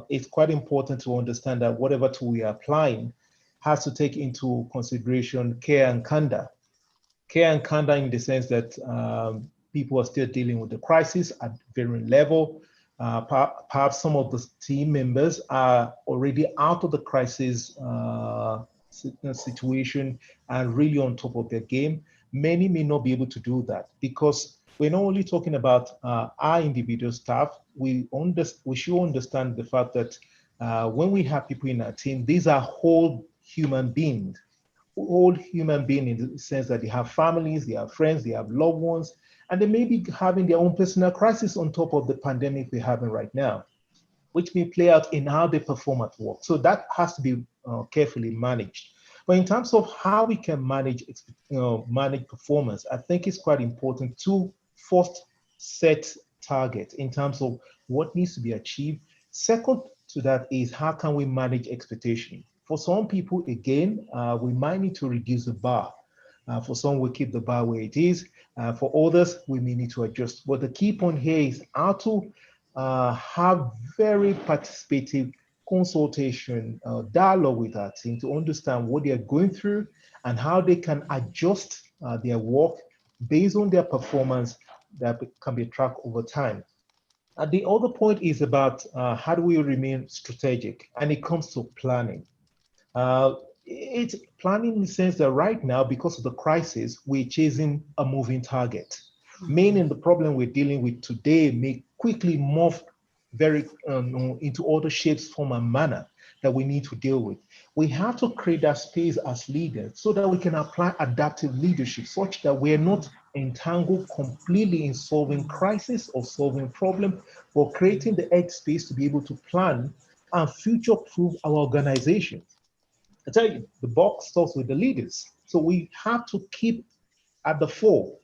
Speaker 3: It's quite important to understand that whatever tool we are applying has to take into consideration care and candor. Care and candor in the sense that people are still dealing with the crisis at varying level. Perhaps some of the team members are already out of the crisis situation and really on top of their game. Many may not be able to do that because we're not only talking about our individual staff. We should understand the fact that when we have people in our team, these are whole human beings. Whole human beings in the sense that they have families, they have friends, they have loved ones, and they may be having their own personal crisis on top of the pandemic we're having right now, which may play out in how they perform at work. So that has to be carefully managed. But in terms of how we can manage performance, I think it's quite important to first set targets in terms of what needs to be achieved. Second to that is how can we manage expectation? For some people, again, we might need to reduce the bar. For some, we keep the bar where it is. For others, we may need to adjust. But the key point here is how to have very participative consultation, dialogue with our team to understand what they are going through and how they can adjust their work based on their performance that can be tracked over time. And the other point is about how do we remain strategic, and it comes to planning. It's planning in the sense that right now, because of the crisis, we're chasing a moving target, meaning the problem we're dealing with today may quickly morph very into other shapes, form, and manner that we need to deal with. We have to create that space as leaders so that we can apply adaptive leadership such that we're not entangled completely in solving crisis or solving problem, but creating the headspace to be able to plan and future-proof our organization. I tell you, the buck starts with the leaders. So we have to keep at the fore.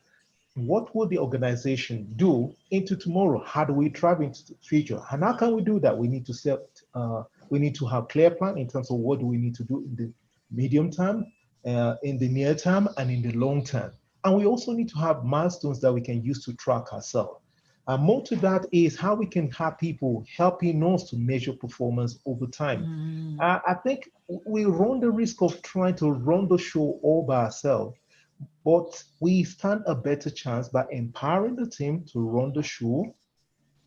Speaker 3: What will the organization do into tomorrow? How do we thrive into the future? And how can we do that? We need to set, we need to have clear plan in terms of what do we need to do in the medium term, in the near term, and in the long term. And we also need to have milestones that we can use to track ourselves. More to that is how we can have people helping us to measure performance over time. I think we run the risk of trying to run the show all by ourselves, but we stand a better chance by empowering the team to run the show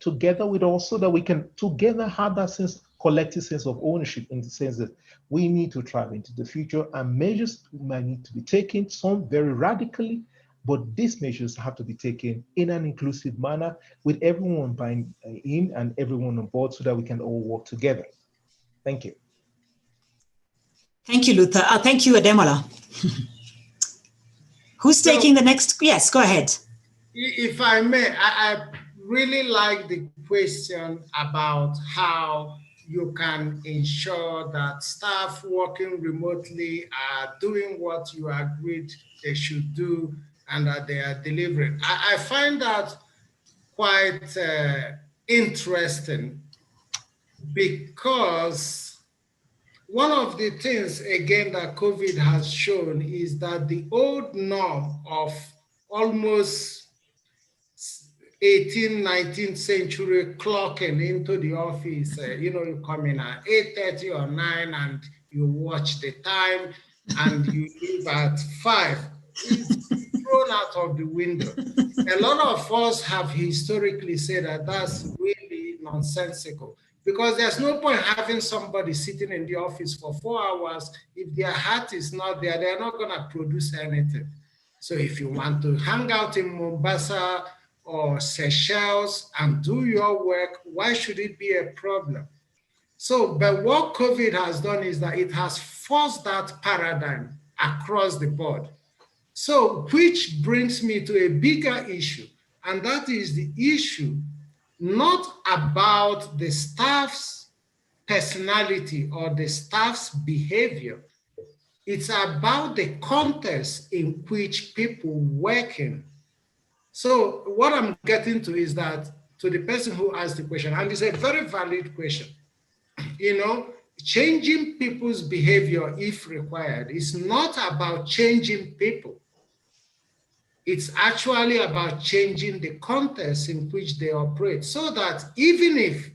Speaker 3: together with us so that we can together have that collective sense of ownership in the sense that we need to thrive into the future, and measures might need to be taken, some very radically, but these measures have to be taken in an inclusive manner with everyone buying in and everyone on board so that we can all work together. Thank you.
Speaker 2: Thank you, Luther. Thank you, Ademola. Who's taking the next? Yes, go ahead.
Speaker 4: If I may, I really like the question about how you can ensure that staff working remotely are doing what you agreed they should do and that they are delivering. I find that quite interesting, because one of the things, again, that COVID has shown is that the old norm of almost 18th, 19th century clocking into the office, you come in at 8:30 or 9 and you watch the time and you leave at 5, is thrown out of the window. A lot of us have historically said that that's really nonsensical, because there's no point having somebody sitting in the office for 4 hours. If their heart is not there, they're not going to produce anything. So if you want to hang out in Mombasa or Seychelles and do your work, why should it be a problem? So, but what COVID has done is that it has forced that paradigm across the board. So, which brings me to a bigger issue, and that is the issue not about the staff's personality or the staff's behavior. It's about the context in which people work in. So what I'm getting to is that, to the person who asked the question, and it's a very valid question, changing people's behavior if required is not about changing people. It's actually about changing the context in which they operate, so that even if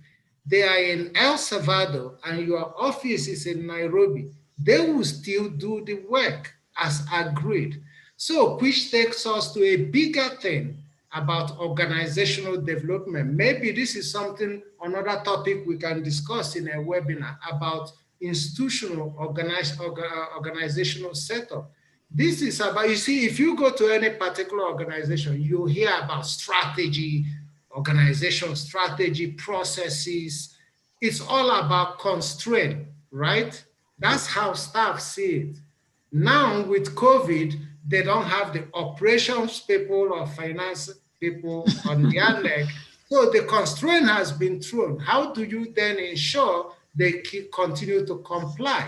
Speaker 4: they are in El Salvador and your office is in Nairobi, they will still do the work as agreed. So, which takes us to a bigger thing about organizational development. Maybe this is something, another topic we can discuss in a webinar about institutional organizational setup. This is about, you see, if you go to any particular organization, you hear about strategy, organization strategy, processes. It's all about constraint, right? That's how staff see it. Now with COVID, they don't have the operations people or finance people on their neck. So the constraint has been thrown. How do you then ensure they continue to comply?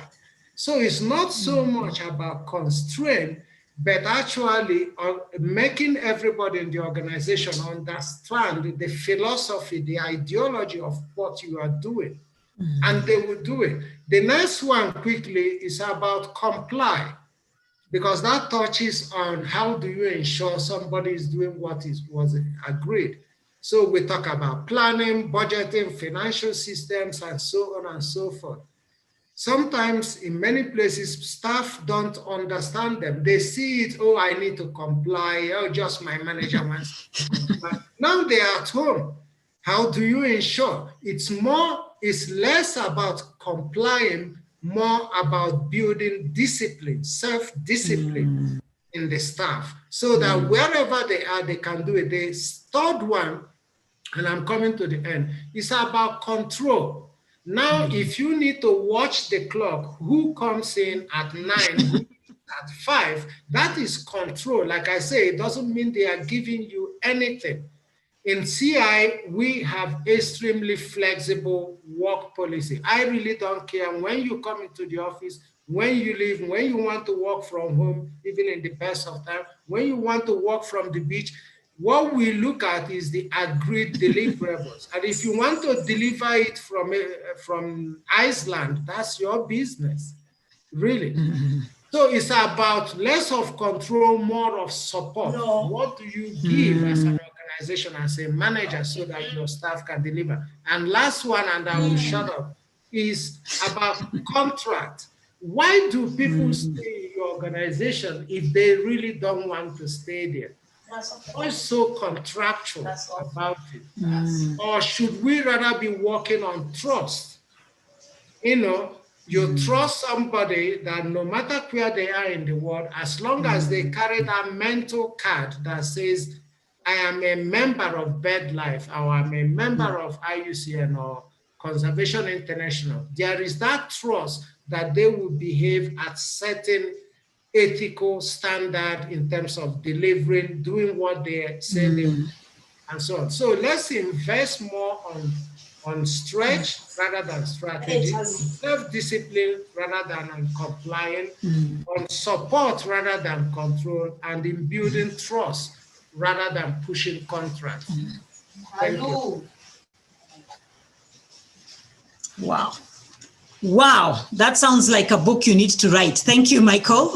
Speaker 4: So it's not so much about constraint, but actually making everybody in the organization understand the philosophy, the ideology of what you are doing. And they will do it. The next one quickly is about comply, because that touches on how do you ensure somebody is doing what was agreed. So we talk about planning, budgeting, financial systems, and so on and so forth. Sometimes in many places, staff don't understand them. They see it, oh, I need to comply. Oh, just my manager wants to comply. Now they are at home. How do you ensure? It's less about complying, more about building discipline, self-discipline in the staff, so that wherever they are, they can do it. The third one, and I'm coming to the end, is about control. Now, if you need to watch the clock, who comes in at 9, who at 5, that is control. Like I say, it doesn't mean they are giving you anything. In CI, we have extremely flexible work policy. I really don't care when you come into the office, when you leave, when you want to work from home, even in the best of time, when you want to work from the beach. What we look at is the agreed deliverables. And if you want to deliver it from Iceland, that's your business, really. So it's about less of control, more of support. No. What do you give as an organization, as a manager, so that your staff can deliver? And last one, and I will shut up, is about contract. Why do people stay in your organization if they really don't want to stay there? What's so contractual about it? Or should we rather be working on trust? You trust somebody that no matter where they are in the world, as long as they carry that mental card that says, I am a member of BirdLife, or I'm a member of IUCN or Conservation International, there is that trust that they will behave at certain ethical standard in terms of doing what they say they will, and so on. So let's invest more on on stretch rather than strategy, self-discipline rather than on complying, on support rather than control, and in building trust rather than pushing contract. Thank you.
Speaker 2: Wow. Wow, that sounds like a book you need to write. Thank you, Michael.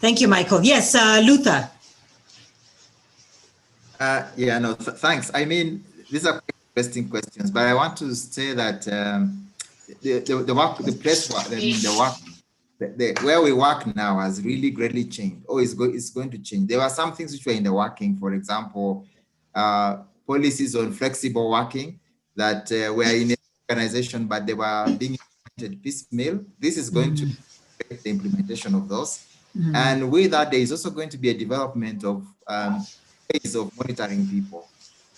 Speaker 2: Thank you, Michael. Yes, Luther.
Speaker 6: Yeah, no, thanks. I mean, these are interesting questions, but I want to say that the work, the place, where we work now has really greatly changed. Oh, it's going to change. There were some things which were in the working, for example, policies on flexible working that were in an organization, but they were being implemented piecemeal. This is going to affect the implementation of those. And with that, there is also going to be a development of ways of monitoring people.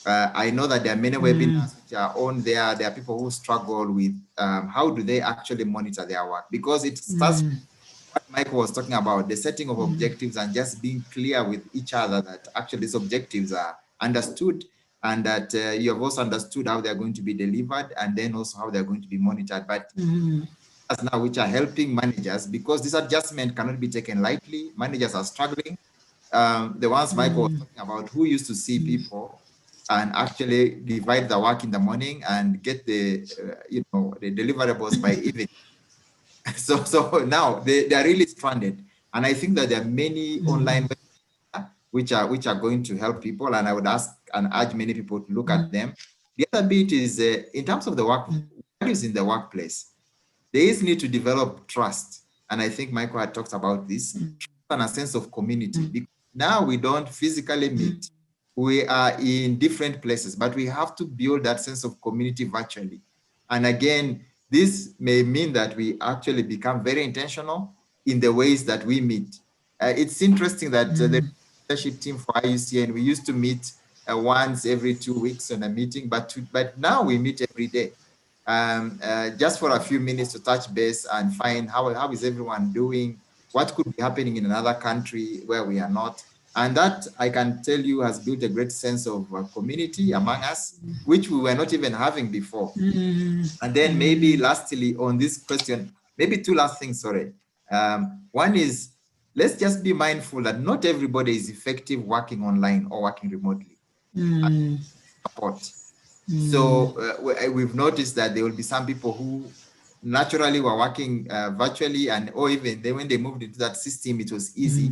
Speaker 6: I know that there are many webinars which are on there. There are people who struggle with how do they actually monitor their work, because it starts what Michael was talking about, the setting of objectives and just being clear with each other that actually these objectives are understood, and that you have also understood how they're going to be delivered, and then also how they're going to be monitored. But as now which are helping managers, because this adjustment cannot be taken lightly. Managers are struggling. The ones Michael was talking about, who used to see people and actually divide the work in the morning and get the the deliverables by evening. So now they are really stranded, and I think that there are many online which are going to help people, and I would ask and urge many people to look at them. The other bit is in terms of the work values in the workplace. There is need to develop trust, and I think Michael had talked about this, and a sense of community. Because now we don't physically meet. We are in different places, but we have to build that sense of community virtually. And again, this may mean that we actually become very intentional in the ways that we meet. It's interesting that the leadership team for IUCN, we used to meet once every 2 weeks on a meeting, but now we meet every day. Just for a few minutes to touch base and find how is everyone doing, what could be happening in another country where we are not. And that, I can tell you, has built a great sense of community among us, which we were not even having before. And then maybe lastly on this question, maybe two last things, sorry. One is, let's just be mindful that not everybody is effective working online or working remotely. Support. So we've noticed that there will be some people who naturally were working virtually, or even when they moved into that system, it was easy.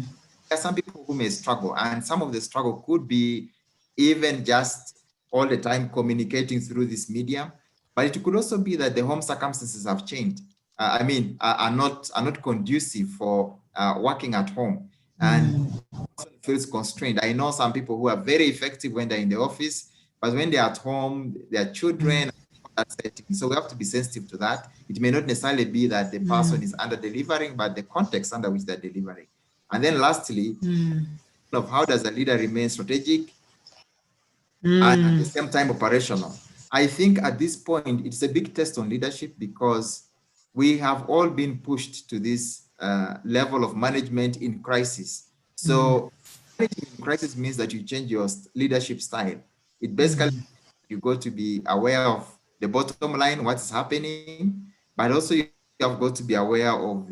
Speaker 6: There are some people who may struggle, and some of the struggle could be even just all the time communicating through this medium, but it could also be that the home circumstances have changed. Are not conducive for working at home, and feels constrained. I know some people who are very effective when they're in the office, but when they're at home, their children, so we have to be sensitive to that. It may not necessarily be that the person is under delivering, but the context under which they're delivering. And then lastly, of how does a leader remain strategic and at the same time operational? I think at this point, it's a big test on leadership, because we have all been pushed to this level of management in crisis. So management in crisis means that you change your leadership style. It basically, you got to be aware of the bottom line, what's happening, but also you have got to be aware of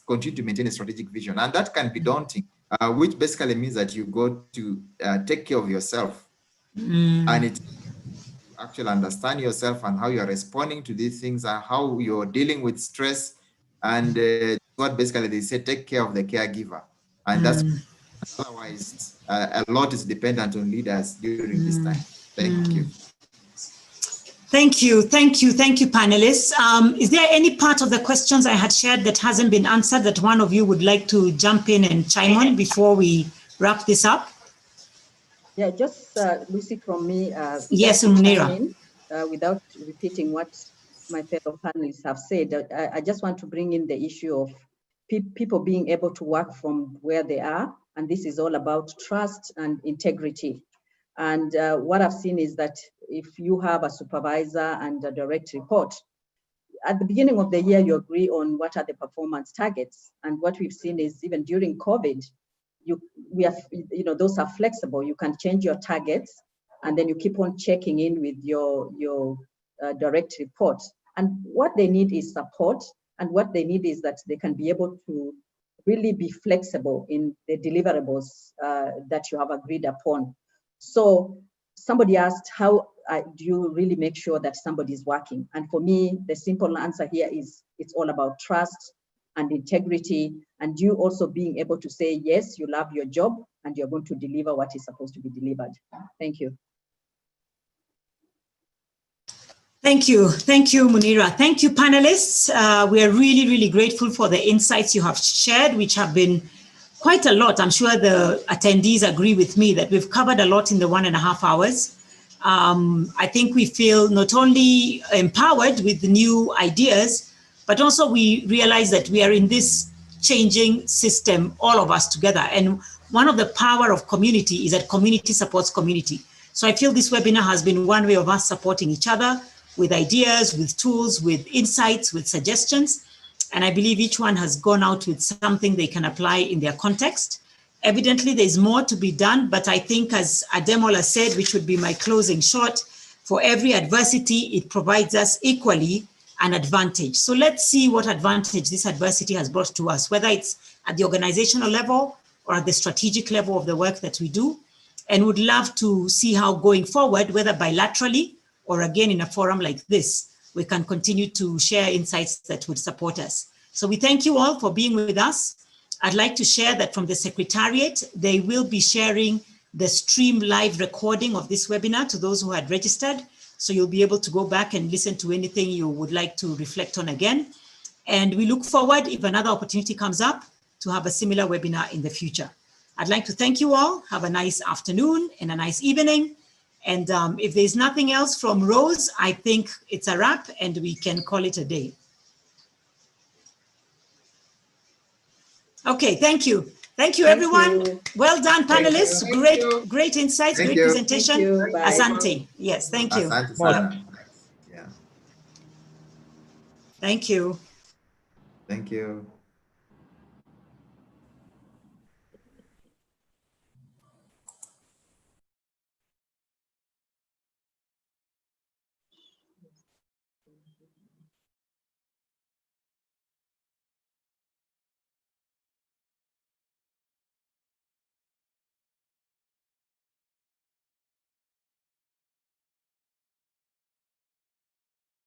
Speaker 6: continue to maintain a strategic vision. And that can be daunting, which basically means that you got to take care of yourself. And it actually understand yourself and how you're responding to these things and how you're dealing with stress. And what basically they say, take care of the caregiver. And that's otherwise a lot is dependent on leaders during this time. Thank you.
Speaker 2: Thank you, panelists. Is there any part of the questions I had shared that hasn't been answered that one of you would like to jump in and chime on before we wrap this up?
Speaker 5: Yeah, just Lucy from me.
Speaker 2: Yes, Munira.
Speaker 5: Without repeating what my fellow panelists have said, I just want to bring in the issue of people being able to work from where they are. And this is all about trust and integrity. And what I've seen is that if you have a supervisor and a direct report, at the beginning of the year, you agree on what are the performance targets. And what we've seen is even during COVID, those are flexible. You can change your targets, and then you keep on checking in with your direct report. And what they need is support, and what they need is that they can be able to really be flexible in the deliverables that you have agreed upon. So somebody asked, how do you really make sure that somebody is working? And for me, the simple answer here is it's all about trust and integrity, and you also being able to say, yes, you love your job and you're going to deliver what is supposed to be delivered. Thank you.
Speaker 2: Thank you. Thank you, Munira. Thank you, panelists. We are really, really grateful for the insights you have shared, which have been quite a lot. I'm sure the attendees agree with me that we've covered a lot in the 1.5 hours. I think we feel not only empowered with the new ideas, but also we realize that we are in this changing system, all of us together. And one of the power of community is that community supports community. So I feel this webinar has been one way of us supporting each other with ideas, with tools, with insights, with suggestions. And I believe each one has gone out with something they can apply in their context. Evidently, there's more to be done, but I think as Ademola said, which would be my closing shot, for every adversity, it provides us equally an advantage. So let's see what advantage this adversity has brought to us, whether it's at the organizational level or at the strategic level of the work that we do. And would love to see how going forward, whether bilaterally or again in a forum like this, we can continue to share insights that would support us. So we thank you all for being with us. I'd like to share that from the Secretariat, they will be sharing the stream live recording of this webinar to those who had registered. So you'll be able to go back and listen to anything you would like to reflect on again. And we look forward, if another opportunity comes up, to have a similar webinar in the future. I'd like to thank you all. Have a nice afternoon and a nice evening. And if there's nothing else from Rose, I think it's a wrap and we can call it a day. Okay, thank you. Thank you, everyone. Well done, panelists. Great insights, great presentation. Asante. Yes, thank you.
Speaker 6: Asante sana. Yeah.
Speaker 2: Thank you.
Speaker 6: Thank you.